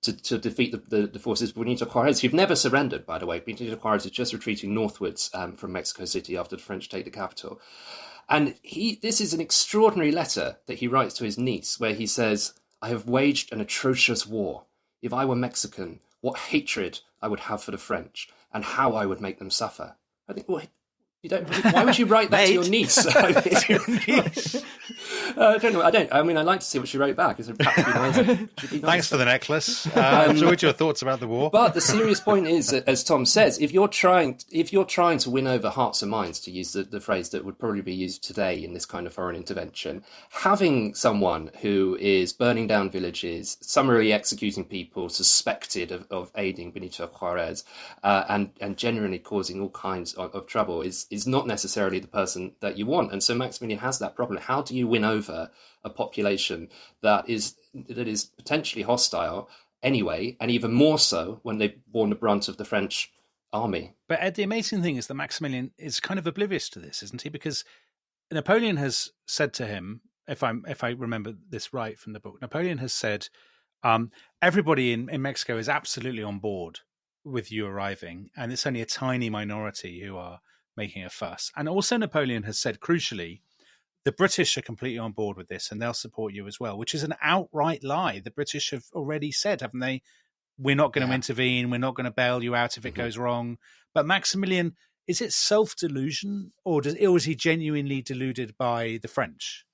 to defeat the forces of Benito Juárez, who've never surrendered, by the way. Benito Juárez is just retreating northwards from Mexico City after the French take the capital. And this is an extraordinary letter that he writes to his niece, where he says, "I have waged an atrocious war. If I were Mexican, what hatred I would have for the French and how I would make them suffer. I think, well, you don't. Why would you write that to your niece? I don't know. I mean, I'd like to see what she wrote back. It's nice. Thanks for the necklace. Enjoyed your thoughts about the war. But the serious point is, as Tom says, if you're trying to win over hearts and minds, to use the phrase that would probably be used today in this kind of foreign intervention, having someone who is burning down villages, summarily executing people suspected of aiding Benito Juarez, and genuinely causing all kinds of trouble is not necessarily the person that you want. And so Maximilian has that problem. How do you win over a population that is potentially hostile anyway, and even more so when they've borne the brunt of the French army? But Ed, the amazing thing is that Maximilian is kind of oblivious to this, isn't he? Because Napoleon has said to him, if I remember this right from the book, Napoleon has said, everybody in Mexico is absolutely on board with you arriving, and it's only a tiny minority who are making a fuss. And also Napoleon has said, crucially, the British are completely on board with this and they'll support you as well, which is an outright lie. The British have already said, haven't they, we're not going to intervene, we're not going to bail you out if it goes wrong. But Maximilian, is it self-delusion or is he genuinely deluded by the French?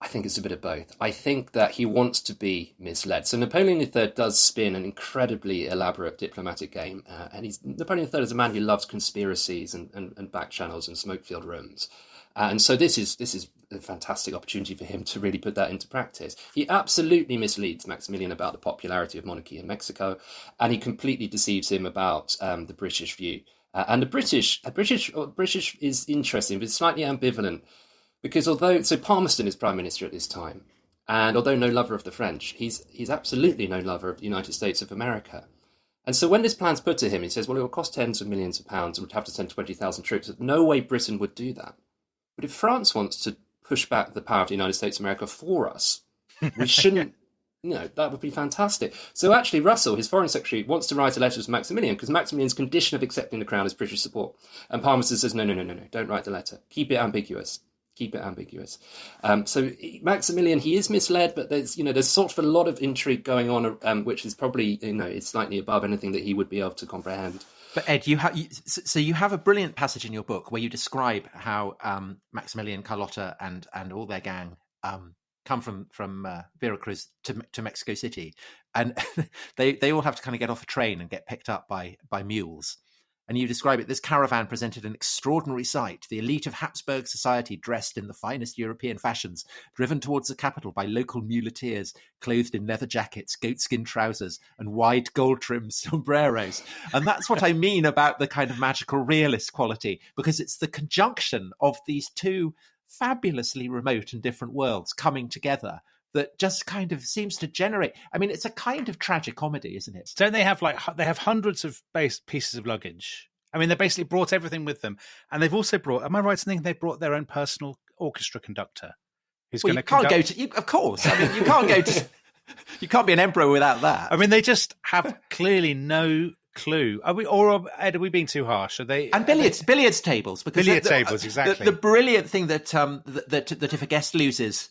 I think it's a bit of both. I think that he wants to be misled. So Napoleon III does spin an incredibly elaborate diplomatic game. And Napoleon III is a man who loves conspiracies and back channels and smoke-filled rooms. And so this is a fantastic opportunity for him to really put that into practice. He absolutely misleads Maximilian about the popularity of monarchy in Mexico, and he completely deceives him about the British view. And the British is interesting, but it's slightly ambivalent. Because Palmerston is Prime Minister at this time, and although no lover of the French, he's absolutely no lover of the United States of America. And so when this plan's put to him, he says, well, it will cost tens of millions of pounds and we'd have to send 20,000 troops. No way Britain would do that. But if France wants to push back the power of the United States of America for us, we shouldn't, that would be fantastic. So actually Russell, his foreign secretary, wants to write a letter to Maximilian because Maximilian's condition of accepting the crown is British support. And Palmerston says, no, don't write the letter. Keep it ambiguous. So Maximilian, he is misled, but there's sort of a lot of intrigue going on, which is probably, it's slightly above anything that he would be able to comprehend. But Ed, you have a brilliant passage in your book where you describe how Maximilian, Carlotta, and all their gang come from Veracruz to Mexico City, and they all have to kind of get off a train and get picked up by mules. And you describe it, this caravan presented an extraordinary sight. The elite of Hapsburg society dressed in the finest European fashions, driven towards the capital by local muleteers, clothed in leather jackets, goatskin trousers, and wide gold-trimmed sombreros. And that's what I mean about the kind of magical realist quality, because it's the conjunction of these two fabulously remote and different worlds coming together that just kind of seems to generate. I mean, it's a kind of tragic comedy, isn't it? Don't they have they have hundreds of pieces of luggage? I mean, they basically brought everything with them, and they've also brought. Am I right in thinking they brought their own personal orchestra conductor? Who's going to conduct? Of course. I mean, you can't go to. You can't be an emperor without that. I mean, they just have clearly no clue. Ed, are we being too harsh? Are they? And billiards tables. Because tables, exactly. The brilliant thing that if a guest loses,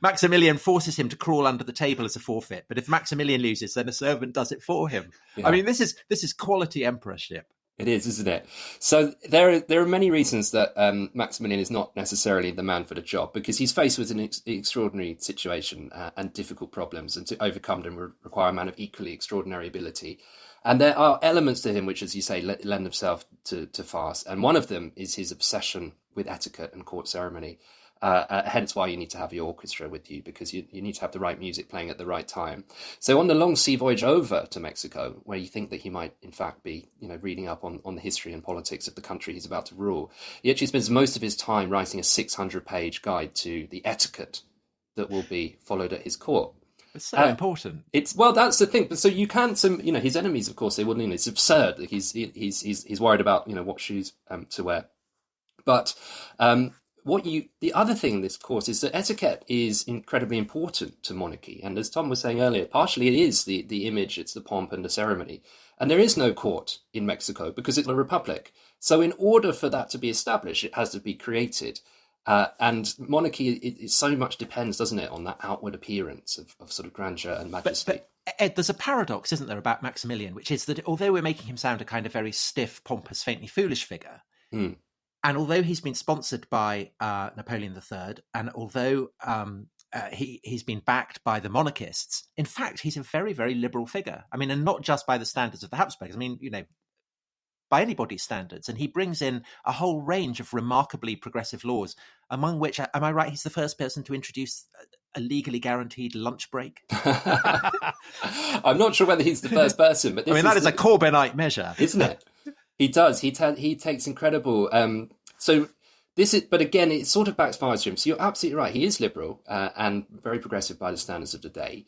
Maximilian forces him to crawl under the table as a forfeit. But if Maximilian loses, then a servant does it for him. Yeah. I mean, this is quality emperorship. It is, isn't it? So there are many reasons that Maximilian is not necessarily the man for the job, because he's faced with an extraordinary situation and difficult problems, and to overcome them require a man of equally extraordinary ability. And there are elements to him which, as you say, lend themselves to farce. And one of them is his obsession with etiquette and court ceremony. Hence why you need to have your orchestra with you, because you need to have the right music playing at the right time. So on the long sea voyage over to Mexico, where you think that he might in fact be, reading up on the history and politics of the country he's about to rule, he actually spends most of his time writing a 600-page guide to the etiquette that will be followed at his court. It's so important. That's the thing. So you can't, his enemies, of course, they wouldn't. It's absurd. He's worried about what shoes to wear, but. The other thing in this course is that etiquette is incredibly important to monarchy. And as Tom was saying earlier, partially it is the image, it's the pomp and the ceremony. And there is no court in Mexico because it's a republic. So in order for that to be established, it has to be created. And monarchy, it so much depends, doesn't it, on that outward appearance of sort of grandeur and majesty. Ed, there's a paradox, isn't there, about Maximilian, which is that although we're making him sound a kind of very stiff, pompous, faintly foolish figure, and although he's been sponsored by Napoleon III, and although he's been backed by the monarchists, in fact, he's a very, very liberal figure. I mean, and not just by the standards of the Hapsburgs. I mean, by anybody's standards. And he brings in a whole range of remarkably progressive laws, among which, am I right, he's the first person to introduce a legally guaranteed lunch break? I'm not sure whether he's the first person, but that is a Corbynite measure, isn't it? He does. He takes incredible. But again, it sort of backfires to him. So you're absolutely right. He is liberal and very progressive by the standards of the day.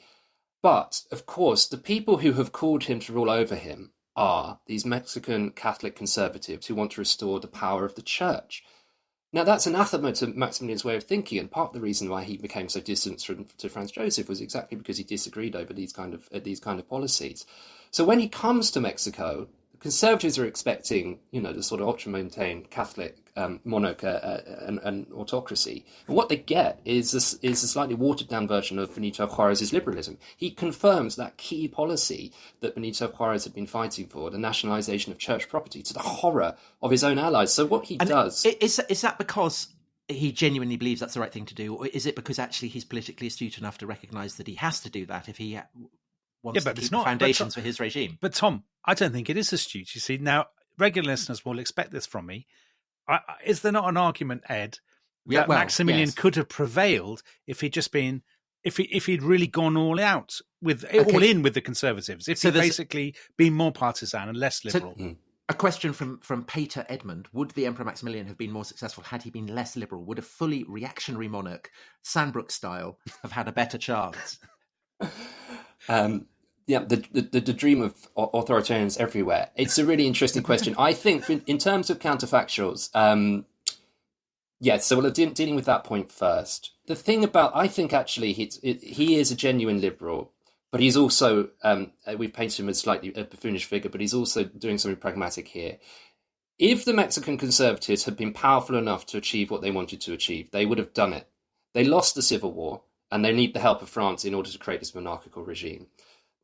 But of course, the people who have called him to rule over him are these Mexican Catholic conservatives who want to restore the power of the church. Now, that's anathema to Maximilian's way of thinking, and part of the reason why he became so distant to Franz Joseph was exactly because he disagreed over these kind of policies. So when he comes to Mexico, the conservatives are expecting, the sort of ultramontane Catholic monarch and autocracy. And what they get is a slightly watered-down version of Benito Juárez's liberalism. He confirms that key policy that Benito Juárez had been fighting for, the nationalization of church property, to the horror of his own allies. So what he does... Is that because he genuinely believes that's the right thing to do, or is it because actually he's politically astute enough to recognise that he has to do that if he wants to keep the foundations for his regime? But Tom, I don't think it is astute. You see, now, regular listeners will expect this from me. Is there not an argument, Ed, that Maximilian could have prevailed if he'd just been, if he'd really gone all out all in with the conservatives, if he'd basically been more partisan and less liberal? A question from Peter Edmund: would the Emperor Maximilian have been more successful had he been less liberal? Would a fully reactionary monarch, Sandbrook style, have had a better chance? The dream of authoritarians everywhere. It's a really interesting question. I think in terms of counterfactuals, so dealing with that point first. The thing about, I think actually he is a genuine liberal, but he's also, we've painted him as slightly a buffoonish figure, but he's also doing something pragmatic here. If the Mexican conservatives had been powerful enough to achieve what they wanted to achieve, they would have done it. They lost the Civil War, and they need the help of France in order to create this monarchical regime.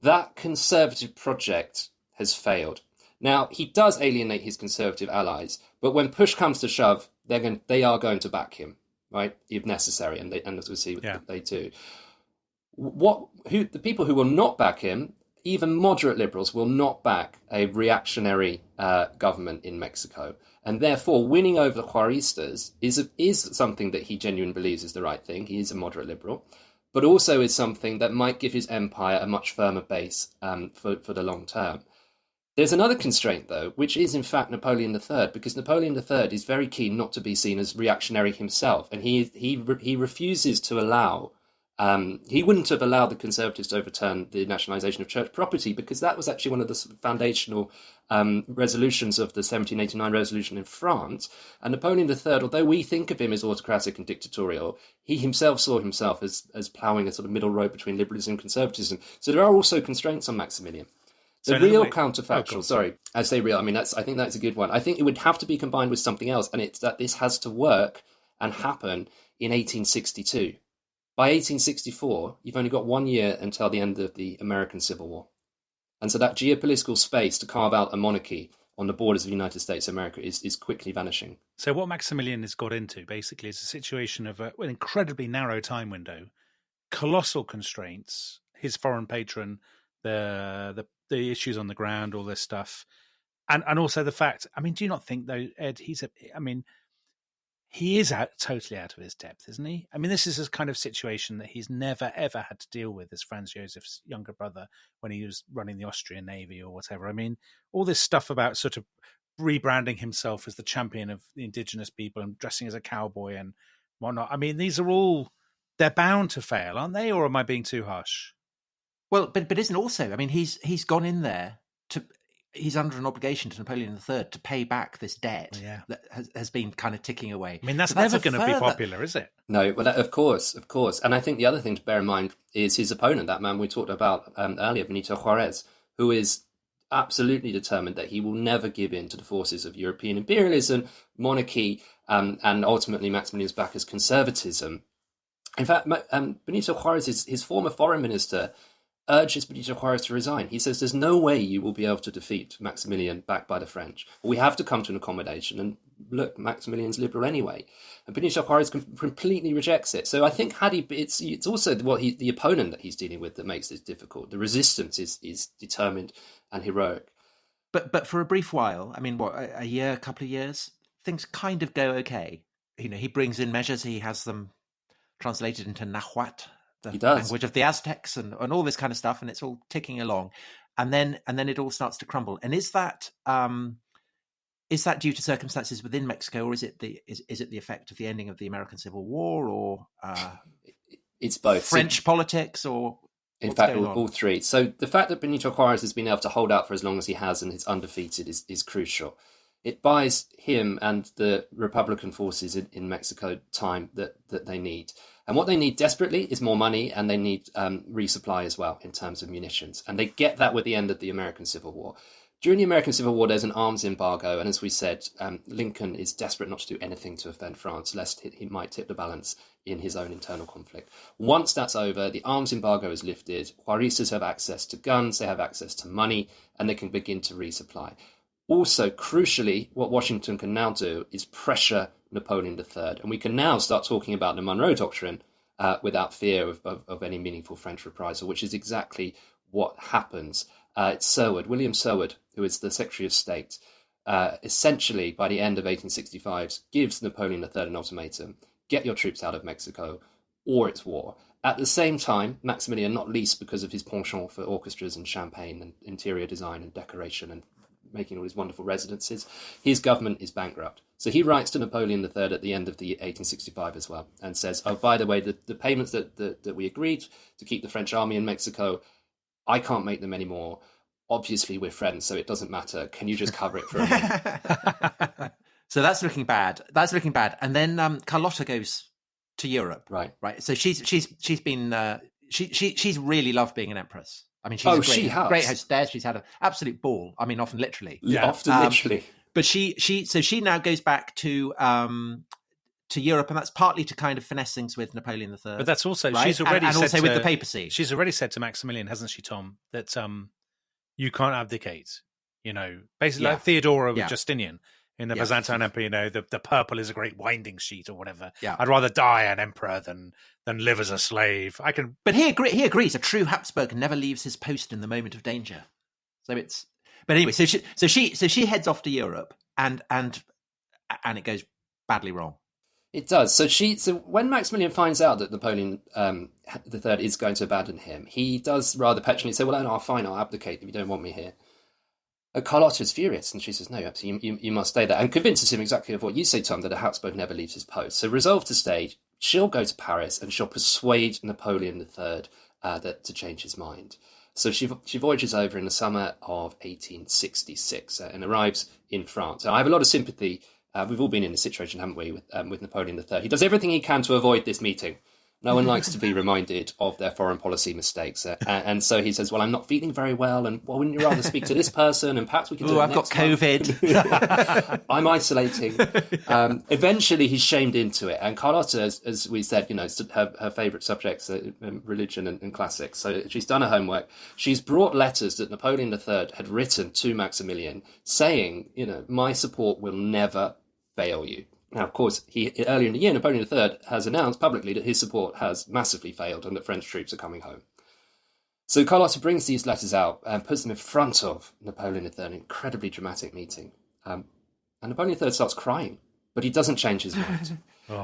That conservative project has failed. Now, he does alienate his conservative allies, but when push comes to shove, they are going to back him, right, if necessary, and as we see, they do. The people who will not back him, even moderate liberals, will not back a reactionary government in Mexico, and therefore winning over the Juaristas is something that he genuinely believes is the right thing. He is a moderate liberal, but also is something that might give his empire a much firmer base for the long term. There's another constraint, though, which is in fact Napoleon III, because Napoleon III is very keen not to be seen as reactionary himself, and he refuses to allow. He wouldn't have allowed the Conservatives to overturn the nationalisation of church property, because that was actually one of the foundational resolutions of the 1789 resolution in France. And Napoleon III, although we think of him as autocratic and dictatorial, he himself saw himself as ploughing a sort of middle road between liberalism and conservatism. So there are also constraints on Maximilian. The real counterfactual, I say real, I think that's a good one. I think it would have to be combined with something else, and it's that this has to work and happen in 1862. By 1864, you've only got 1 year until the end of the American Civil War. And so that geopolitical space to carve out a monarchy on the borders of the United States of America is quickly vanishing. So what Maximilian has got into, basically, is a situation of an incredibly narrow time window, colossal constraints, his foreign patron, the issues on the ground, all this stuff. And also the fact, do you not think, though, Ed, he is totally out of his depth, isn't he? This is a kind of situation that he's never, ever had to deal with as Franz Josef's younger brother when he was running the Austrian Navy or whatever. All this stuff about sort of rebranding himself as the champion of the indigenous people and dressing as a cowboy and whatnot. These are all, they're bound to fail, aren't they? Or am I being too harsh? Well, but isn't also, he's gone in there he's under an obligation to Napoleon III to pay back this debt that has been kind of ticking away. That's never going to be popular, is it? No, well, of course. And I think the other thing to bear in mind is his opponent, that man we talked about earlier, Benito Juárez, who is absolutely determined that he will never give in to the forces of European imperialism, monarchy, and ultimately Maximilian's back as conservatism. In fact, Benito Juárez, his former foreign minister, urges Benito Juarez to resign. He says there's no way you will be able to defeat Maximilian backed by the French. We have to come to an accommodation. And look, Maximilian's liberal anyway. And Benito Juarez completely rejects it. So I think it's also the opponent that he's dealing with that makes this difficult. The resistance is determined and heroic. But for a brief while, I mean, a year, a couple of years, things kind of go okay. He brings in measures. He has them translated into Nahuatl, the language of the Aztecs, and all this kind of stuff, and it's all ticking along. And then it all starts to crumble. And is that due to circumstances within Mexico, or is it the effect of the ending of the American Civil War, or it's both French politics, or in fact all three? So the fact that Benito Juarez has been able to hold out for as long as he has and is undefeated is crucial. It buys him and the Republican forces in Mexico time that they need. And what they need desperately is more money, and they need resupply as well in terms of munitions. And they get that with the end of the American Civil War. During the American Civil War, there's an arms embargo. And as we said, Lincoln is desperate not to do anything to offend France, lest he might tip the balance in his own internal conflict. Once that's over, the arms embargo is lifted. Juaristas have access to guns, they have access to money, and they can begin to resupply. Also, crucially, what Washington can now do is pressure Napoleon III. And we can now start talking about the Monroe Doctrine without fear of any meaningful French reprisal, which is exactly what happens. It's William Sherwood, who is the Secretary of State, essentially by the end of 1865 gives Napoleon III an ultimatum: get your troops out of Mexico or it's war. At the same time, Maximilian, not least because of his penchant for orchestras and champagne and interior design and decoration and making all these wonderful residences, his government is bankrupt. So he writes to Napoleon III at the end of the 1865 as well, and says, oh, by the way, the payments that we agreed to keep the French army in Mexico, I can't make them anymore. Obviously, we're friends, so it doesn't matter. Can you just cover it for a month? So that's looking bad. And then Carlotta goes to Europe. Right. So she's been she's really loved being an empress. I mean, she's a great hostess. She's had an absolute ball. I mean, often literally. Yeah, often literally. But she now goes back to Europe, and that's partly to kind of finesse things with Napoleon III. But that's also right? She's already and said also with the papacy. She's already said to Maximilian, hasn't she, Tom, that you can't abdicate. Basically like Theodora with Justinian in the Byzantine Empire. The purple is a great winding sheet or whatever. Yeah. I'd rather die an emperor than live as a slave. But he agrees. A true Hapsburg never leaves his post in the moment of danger. So it's. But anyway, so she heads off to Europe, and it goes badly wrong. It does. So when Maximilian finds out that Napoleon III is going to abandon him, he does rather petulantly say, "Well, no, fine, I'll abdicate if you don't want me here." Carlotta is furious, and she says, "No, absolutely, you must stay there," and convinces him exactly of what you say, Tom, that a Hapsburg never leaves his post. So resolved to stay, she'll go to Paris and she'll persuade Napoleon III to change his mind. So she voyages over in the summer of 1866 and arrives in France. And I have a lot of sympathy. We've all been in this situation, haven't we, with Napoleon III. He does everything he can to avoid this meeting. No one likes to be reminded of their foreign policy mistakes. And so he says, well, I'm not feeling very well, and wouldn't you rather speak to this person, and perhaps we can do it I've got COVID. I'm isolating. Eventually, he's shamed into it. And Carlotta, as we said, her favourite subjects are religion and classics. So she's done her homework. She's brought letters that Napoleon III had written to Maximilian saying, my support will never fail you. Now, of course, earlier in the year, Napoleon III has announced publicly that his support has massively failed and that French troops are coming home. So Carlotta brings these letters out and puts them in front of Napoleon III, an incredibly dramatic meeting. And Napoleon III starts crying, but he doesn't change his mind.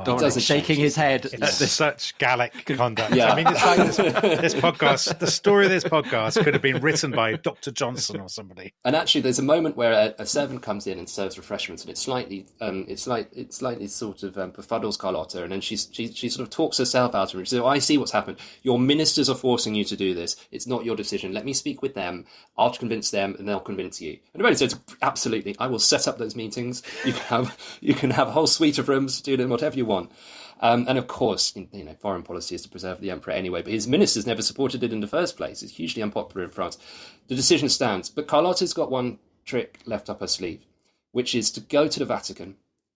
Dominic shaking his head. It's such Gallic conduct. Yeah. I mean, it's like this podcast, the story of this podcast could have been written by Dr. Johnson or somebody. And actually, there's a moment where a servant comes in and serves refreshments, and it slightly sort of befuddles Carlotta, and then she sort of talks herself out of it. She says, I see what's happened. Your ministers are forcing you to do this. It's not your decision. Let me speak with them. I'll convince them, and they'll convince you. And everybody says, absolutely, I will set up those meetings. You can have a whole suite of rooms to do them, whatever you want. And of course, foreign policy is to preserve the emperor anyway, but his ministers never supported it in the first place. It's hugely unpopular in France. The decision stands. But Carlotta's got one trick left up her sleeve, which is to go to the Vatican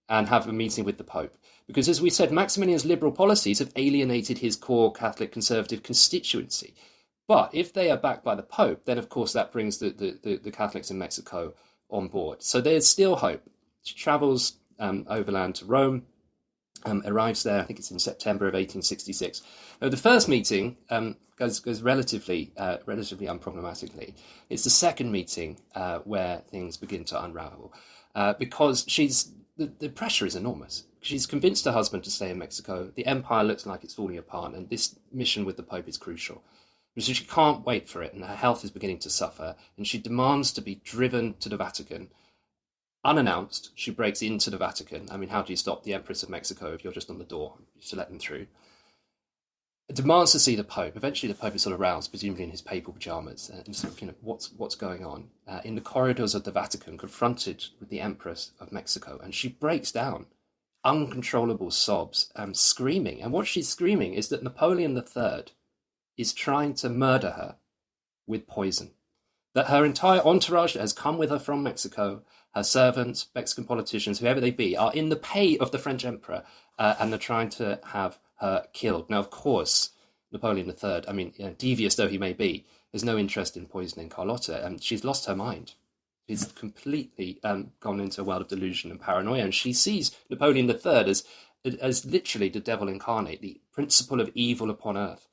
and have a meeting with the Pope. Because as we said, Maximilian's liberal policies have alienated his core Catholic conservative constituency. But if they are backed by the Pope, then of course that brings the Catholics in Mexico on board. So there's still hope. She travels overland to Rome, arrives there, I think it's in September of 1866. Now, the first meeting goes relatively unproblematically. It's the second meeting where things begin to unravel because the pressure is enormous. She's convinced her husband to stay in Mexico. The empire looks like it's falling apart, and this mission with the Pope is crucial. So she can't wait for it, and her health is beginning to suffer, and she demands to be driven to the Vatican. Unannounced, she breaks into the Vatican. I mean, how do you stop the Empress of Mexico if you're just on the door? You have to let them through. Demands to see the Pope. Eventually, the Pope is sort of roused, presumably in his papal pajamas, and sort of, what's going on? In the corridors of the Vatican, confronted with the Empress of Mexico, and she breaks down, uncontrollable sobs, screaming. And what she's screaming is that Napoleon III is trying to murder her with poison. That her entire entourage that has come with her from Mexico, her servants, Mexican politicians, whoever they be, are in the pay of the French emperor, and they're trying to have her killed. Now, of course, Napoleon III, devious though he may be, has no interest in poisoning Carlotta, and she's lost her mind. She's completely gone into a world of delusion and paranoia, and she sees Napoleon III as literally the devil incarnate, the principle of evil upon earth,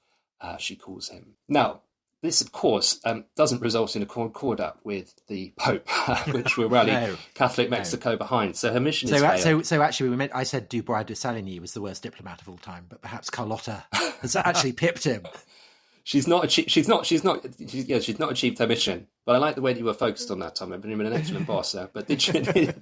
she calls him. Now, this, of course, doesn't result in a concordat with the Pope, which will rally Catholic Mexico behind. So her mission is failed. So actually, I said Dubois de Saligny was the worst diplomat of all time, but perhaps Carlotta has actually pipped him. She's not achieved her mission. But I like the way that you were focused on that, Tom. I've been an excellent boss. But did you?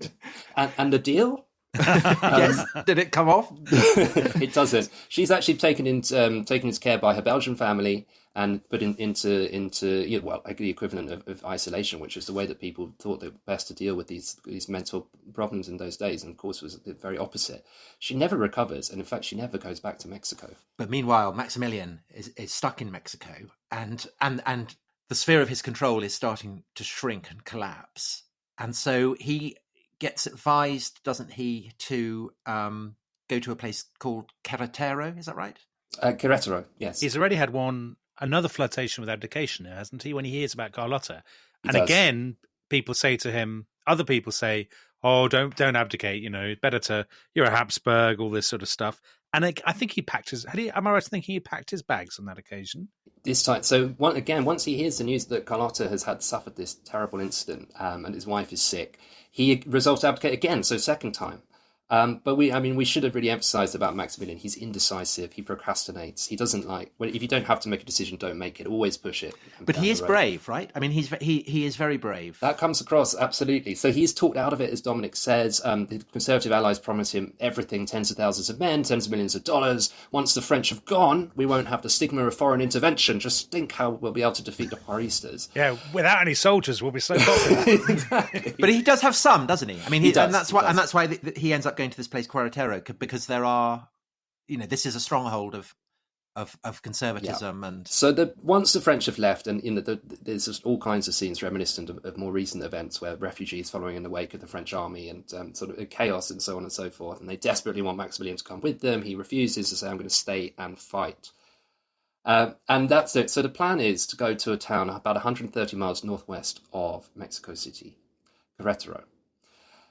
And the deal? Yes. Did it come off? It doesn't. She's actually taken into care by her Belgian family and put into the equivalent of isolation, which is the way that people thought they were best to deal with these mental problems in those days, and of course was the very opposite. She never recovers, and in fact she never goes back to Mexico. But meanwhile, Maximilian is stuck in Mexico, and the sphere of his control is starting to shrink and collapse, and so he gets advised, doesn't he, to go to a place called Querétaro, is that right? Querétaro, yes. He's already had another flirtation with abdication, hasn't he, when he hears about Carlotta? And again, other people say, oh, don't abdicate, it's better you're a Hapsburg, all this sort of stuff. And I think he packed am I right in thinking he packed his bags on that occasion? This time. So once he hears the news that Carlotta has suffered this terrible incident and his wife is sick, he resolves to abdicate again, so second time. But we should have really emphasised about Maximilian. He's indecisive. He procrastinates. He doesn't if you don't have to make a decision, don't make it. Always push it. But he is brave, right? I mean, he is very brave. That comes across, absolutely. So he's talked out of it, as Dominic says. The Conservative allies promise him everything, tens of thousands of men, tens of millions of dollars. Once the French have gone, we won't have the stigma of foreign intervention. Just think how we'll be able to defeat the Juaristas. Yeah, without any soldiers, we'll be so popular. Exactly. But he does have some, doesn't he? I mean, he does, and that's why he ends up going to this place Querétaro, because there are, this is a stronghold of conservatism. Yeah. And so once the French have left, and there's just all kinds of scenes reminiscent of more recent events where refugees following in the wake of the French army and sort of chaos and so on and so forth, and they desperately want Maximilian to come with them. He refuses to say, I'm going to stay and fight. And that's it. So the plan is to go to a town about 130 miles northwest of Mexico City, Querétaro.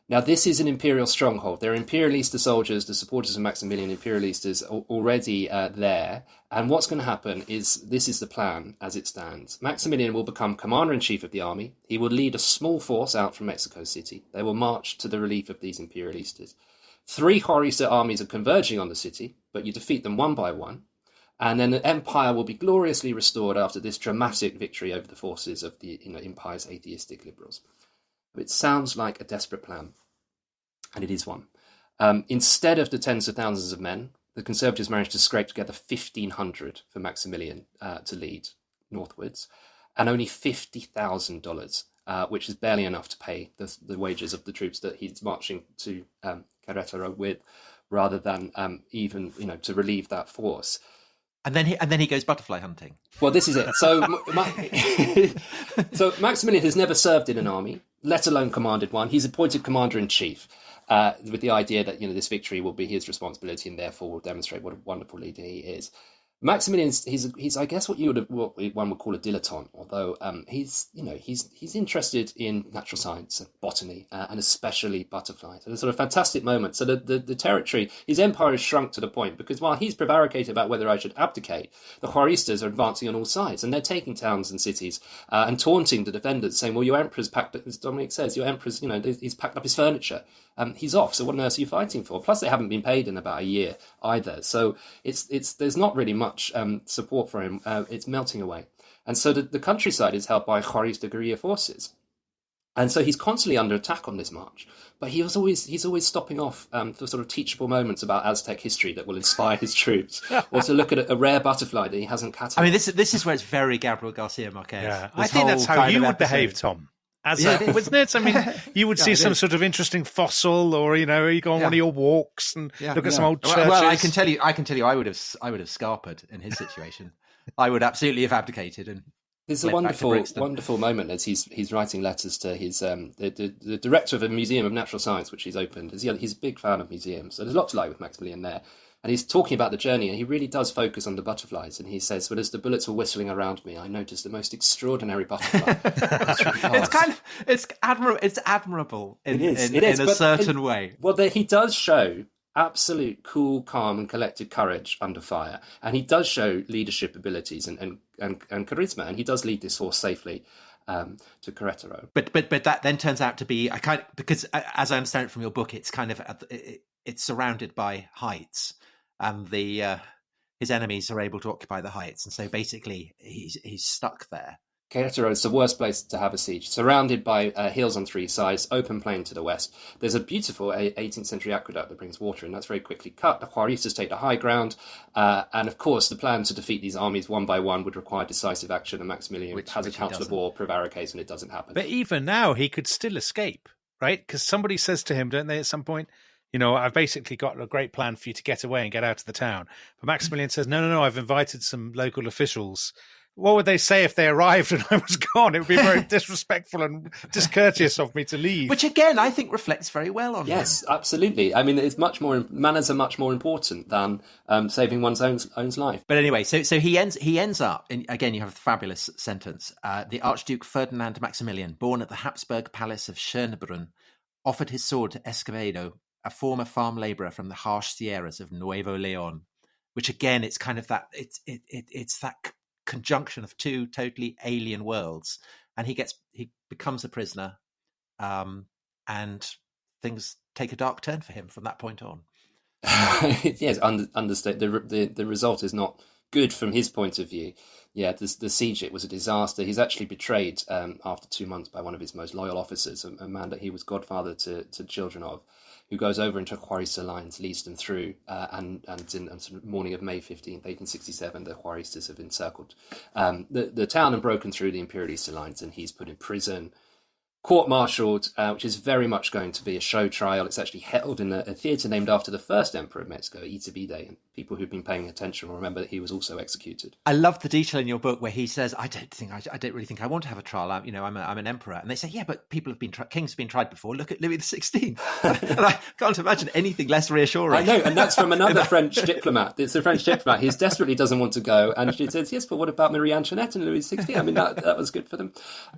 Now, this is an imperial stronghold. There are Imperialista soldiers, the supporters of Maximilian, Imperialistas, already there. And what's going to happen is, this is the plan as it stands. Maximilian will become commander-in-chief of the army. He will lead a small force out from Mexico City. They will march to the relief of these Imperialistas. 3 Juarista armies are converging on the city, but you defeat them one by one. And then the empire will be gloriously restored after this dramatic victory over the forces of the empire's atheistic liberals. It sounds like a desperate plan, and it is one. Instead of the tens of thousands of men, the Conservatives managed to scrape together 1,500 for Maximilian to lead northwards, and only $50,000, which is barely enough to pay the wages of the troops that he's marching to Querétaro with, rather than even to relieve that force. And then he goes butterfly hunting. Well, this is it. So, so Maximilian has never served in an army, let alone commanded one. He's appointed commander-in-chief with the idea that this victory will be his responsibility and therefore will demonstrate what a wonderful leader he is. Maximilian's he's I guess what one would call a dilettante, although he's interested in natural science and botany and especially butterflies. And a sort of fantastic moment. So the territory, his empire is shrunk to the point because while he's prevaricated about whether I should abdicate, the Juaristas are advancing on all sides and they're taking towns and cities and taunting the defenders, saying, "Well, your emperor's packed," as Dominic says, "your emperor's he's packed up his furniture. He's off. So what on earth are you fighting for?" Plus, they haven't been paid in about a year either. So there's not really much support for him. It's melting away, and so the countryside is held by Juarista guerrilla forces, and so he's constantly under attack on this march. But he's always stopping off for sort of teachable moments about Aztec history that will inspire his troops, or to look at a rare butterfly that he hasn't catalogued. I mean, this is where it's very Gabriel Garcia Marquez. Yeah, I think that's how you would behave, Tom. Wasn't it? I mean, you would see some sort of interesting fossil, or you go on one of your walks and look at some old churches. Well, I can tell you, I would have scarpered in his situation. I would absolutely have abdicated. And there's a wonderful moment as he's writing letters to his the director of a museum of natural science, which he's opened. He's a big fan of museums, so there's a lot to like with Maximilian there. And he's talking about the journey, and he really does focus on the butterflies. And he says, "Well, as the bullets were whistling around me, I noticed the most extraordinary butterfly." It's admirable in a certain way. Well, he does show absolute cool, calm, and collected courage under fire, and he does show leadership abilities and charisma, and he does lead this force safely to Querétaro. But that then turns out to be because as I understand it from your book, it's kind of it's surrounded by heights, and his enemies are able to occupy the heights, and so basically he's stuck there. Querétaro is the worst place to have a siege, surrounded by hills on three sides, open plain to the west. There's a beautiful 18th century aqueduct that brings water in. That's very quickly cut. The Juaristas take the high ground, and of course the plan to defeat these armies one by one would require decisive action, and Maximilian has a council of war, prevaricates, and it doesn't happen. But even now, he could still escape, right? Because somebody says to him, don't they, at some point, I've basically got a great plan for you to get away and get out of the town. But Maximilian says, no, I've invited some local officials. What would they say if they arrived and I was gone? It would be very disrespectful and discourteous of me to leave. Which again, I think reflects very well on him. Yes, absolutely. I mean, manners are much more important than saving one's own life. But anyway, so he ends up, again, you have a fabulous sentence. The Archduke Ferdinand Maximilian, born at the Hapsburg Palace of Schönbrunn, offered his sword to Escovedo, a former farm labourer from the harsh Sierras of Nuevo Leon. Which again, it's kind of that it's that conjunction of two totally alien worlds, and he becomes a prisoner, and things take a dark turn for him from that point on. Yes, understand. The result is not good from his point of view. Yeah, the siege, it was a disaster. He's actually betrayed after 2 months by one of his most loyal officers, a man that he was godfather to children of, who goes over into Juarista lines, leads them through, and in the sort of morning of May 15th, 1867, the Juaristas have encircled the town and broken through the Imperialista lines, and he's put in prison, court-martialed, which is very much going to be a show trial. It's actually held in a theatre named after the first emperor of Mexico, Iturbide, and people who've been paying attention will remember that he was also executed. I love the detail in your book where he says, I don't really think I want to have a trial. I'm an emperor. And they say, yeah, but kings have been tried before. Look at Louis XVI. And I can't imagine anything less reassuring. I know, and that's from another French diplomat. It's a French diplomat. He desperately doesn't want to go. And she says, yes, but what about Marie Antoinette and Louis XVI? I mean, that was good for them.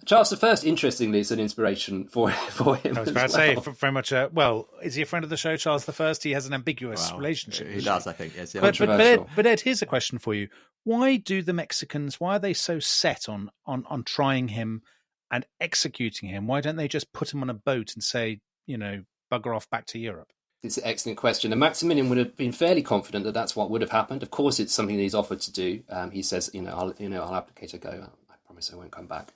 Charles I, interestingly, is an inspiration for him. I was about to say, very much. Is he a friend of the show, Charles I? He has an ambiguous relationship. He does, I think. Yes, but Ed, here's a question for you: why do the Mexicans? Why are they so set on trying him and executing him? Why don't they just put him on a boat and say, bugger off back to Europe? It's an excellent question. And Maximilian would have been fairly confident that that's what would have happened. Of course, it's something that he's offered to do. He says, I'll abdicate or go. I promise I won't come back.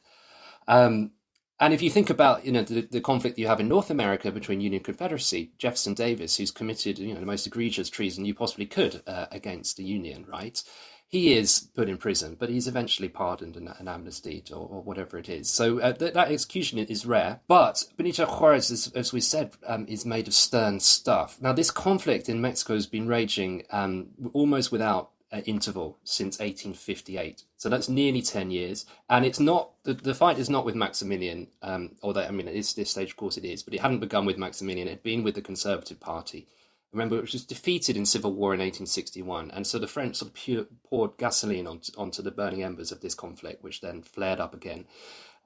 And if you think about, the conflict you have in North America between Union and Confederacy, Jefferson Davis, who's committed, the most egregious treason you possibly could against the Union, right? He is put in prison, but he's eventually pardoned and amnestied or whatever it is. So that execution is rare. But Benito Juarez, as we said, is made of stern stuff. Now, this conflict in Mexico has been raging almost without interval since 1858. So that's nearly 10 years. And it's not, the fight is not with Maximilian, although, at this stage, of course, it is, but it hadn't begun with Maximilian. It had been with the Conservative Party, Remember, it was defeated in civil war in 1861, and so the French sort of poured gasoline onto the burning embers of this conflict, which then flared up again.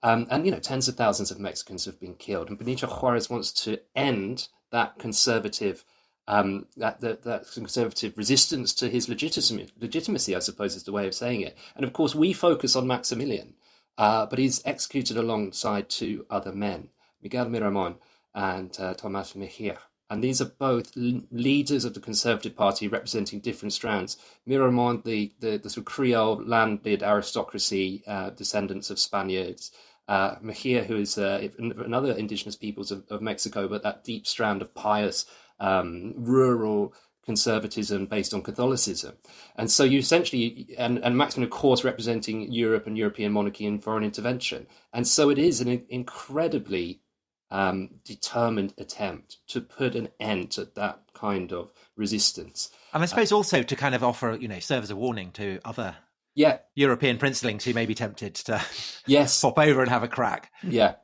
And tens of thousands of Mexicans have been killed, and Benito Juarez wants to end that conservative that conservative resistance to his legitimacy, I suppose, is the way of saying it. And of course, we focus on Maximilian, but he's executed alongside two other men, Miguel Miramon and Tomás Mejía. And these are both leaders of the Conservative Party representing different strands. Miramon, the sort of Creole landed aristocracy, descendants of Spaniards. Mejía, who is another indigenous peoples of Mexico, but that deep strand of pious, rural conservatism based on Catholicism. And so you essentially, and Maximilian, of course, representing Europe and European monarchy and foreign intervention. And so it is an incredibly determined attempt to put an end to that kind of resistance. And I suppose also to kind of offer, serve as a warning to other European princelings who may be tempted to pop over and have a crack. Yeah.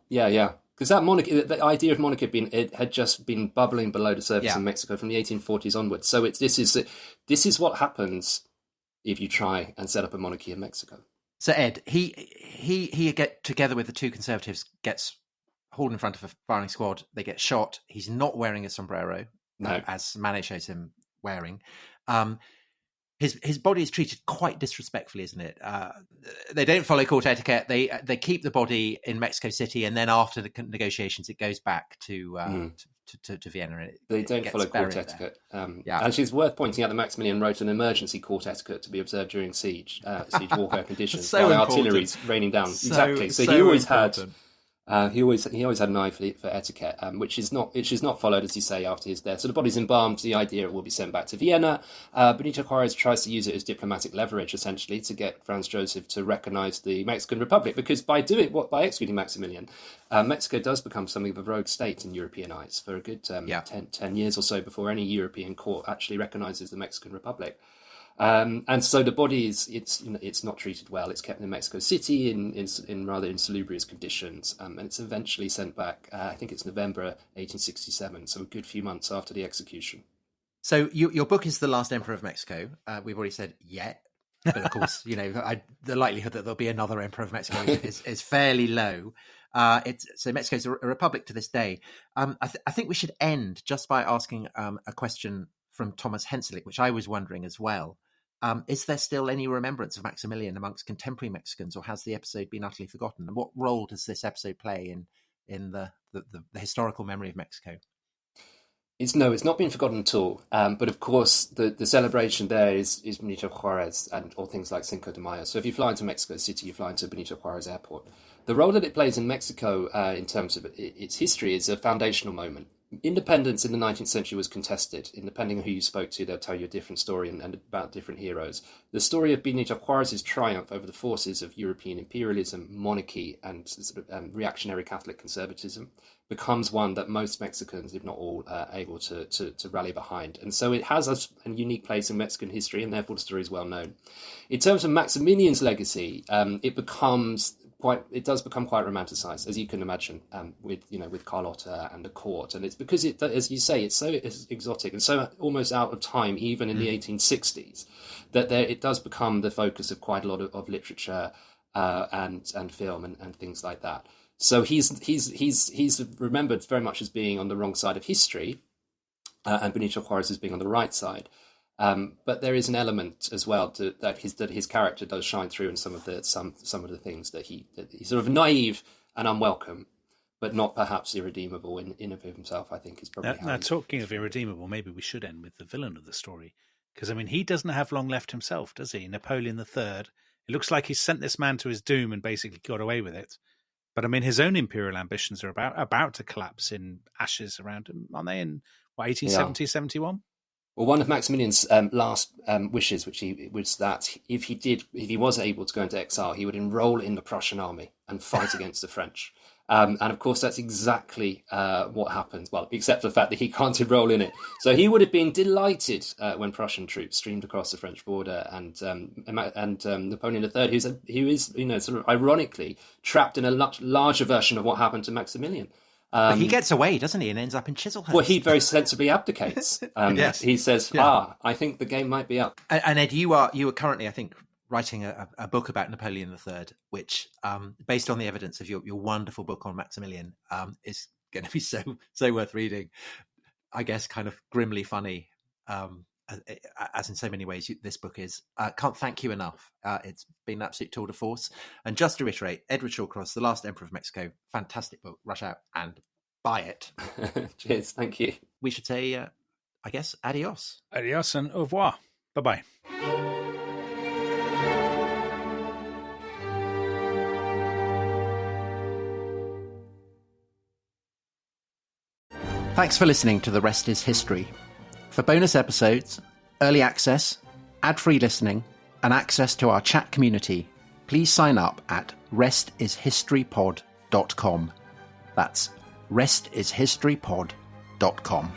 Because that monarchy, the idea of monarchy had just been bubbling below the surface in Mexico from the 1840s onwards. So this is what happens if you try and set up a monarchy in Mexico. So Ed, he get together with the two conservatives, gets hauled in front of a firing squad. They get shot. He's not wearing a sombrero, as Manet shows him wearing. His body is treated quite disrespectfully, isn't it? They don't follow court etiquette. They keep the body in Mexico City, and then after the negotiations, it goes back to Vienna. They don't follow court etiquette. Actually, it's worth pointing out that Maximilian wrote an emergency court etiquette to be observed during siege warfare conditions, so while artillery's raining down. Exactly. So he always had. He always had an eye for etiquette, which is not followed, as you say, after his death. So the body's embalmed. The idea it will be sent back to Vienna. Benito Juarez tries to use it as diplomatic leverage, essentially, to get Franz Joseph to recognise the Mexican Republic. Because by executing Maximilian, Mexico does become something of a rogue state in European eyes for a good 10 years or so before any European court actually recognises the Mexican Republic. And so the body it's not treated well. It's kept in Mexico City in rather insalubrious conditions, and it's eventually sent back. I think it's November 1867, so a good few months after the execution. So your book is The Last Emperor of Mexico. We've already said yet, but of course, the likelihood that there'll be another emperor of Mexico is fairly low. So Mexico's a republic to this day. I think we should end just by asking a question from Thomas Henselick, which I was wondering as well. Is there still any remembrance of Maximilian amongst contemporary Mexicans, or has the episode been utterly forgotten? And what role does this episode play in the historical memory of Mexico? It's not been forgotten at all. But of course, the celebration there is Benito Juarez and all things like Cinco de Mayo. So if you fly into Mexico City, you fly into Benito Juarez Airport. The role that it plays in Mexico in terms of its history is a foundational moment. Independence in the 19th century was contested. And depending on who you spoke to, they'll tell you a different story and about different heroes. The story of Benito Juarez's triumph over the forces of European imperialism, monarchy, and reactionary Catholic conservatism becomes one that most Mexicans, if not all, are able to rally behind. And so it has a unique place in Mexican history, and therefore the story is well known. In terms of Maximilian's legacy, it does become quite romanticized, as you can imagine, with Carlotta and the court. And it's because as you say, it's so exotic and so almost out of time, even in the 1860s, that it does become the focus of quite a lot of literature and film and things like that. So he's remembered very much as being on the wrong side of history, and Benito Juarez as being on the right side. But there is an element as well that his character does shine through in some of the things that he's sort of naive and unwelcome, but not perhaps irredeemable in of himself. I think is probably. Now, talking of irredeemable, maybe we should end with the villain of the story, because he doesn't have long left himself, does he? Napoleon III. It looks like he's sent this man to his doom and basically got away with it. But his own imperial ambitions are about to collapse in ashes around him, aren't they? In 1870, 71. Well, one of Maximilian's last wishes, was that if he was able to go into exile, he would enroll in the Prussian army and fight against the French. And of course, that's exactly what happens. Well, except for the fact that he can't enroll in it. So he would have been delighted when Prussian troops streamed across the French border, and Napoleon III, who is sort of ironically trapped in a much larger version of what happened to Maximilian. But he gets away, doesn't he, and ends up in Chislehurst. Well, he very sensibly abdicates. Yes. He says, I think the game might be up. And Ed, you are currently, I think, writing a book about Napoleon III, which, based on the evidence of your wonderful book on Maximilian, is going to be so worth reading. I guess kind of grimly funny, as in so many ways this book is. Can't thank you enough. It's been an absolute tour de force. And just to reiterate, Edward Shawcross, The Last Emperor of Mexico, fantastic book. Rush out and buy it. Cheers, thank you. We should say, I guess, adios. Adios and au revoir. Bye-bye. Thanks for listening to The Rest is History. For bonus episodes, early access, ad-free listening, and access to our chat community, please sign up at restishistorypod.com. That's restishistorypod.com.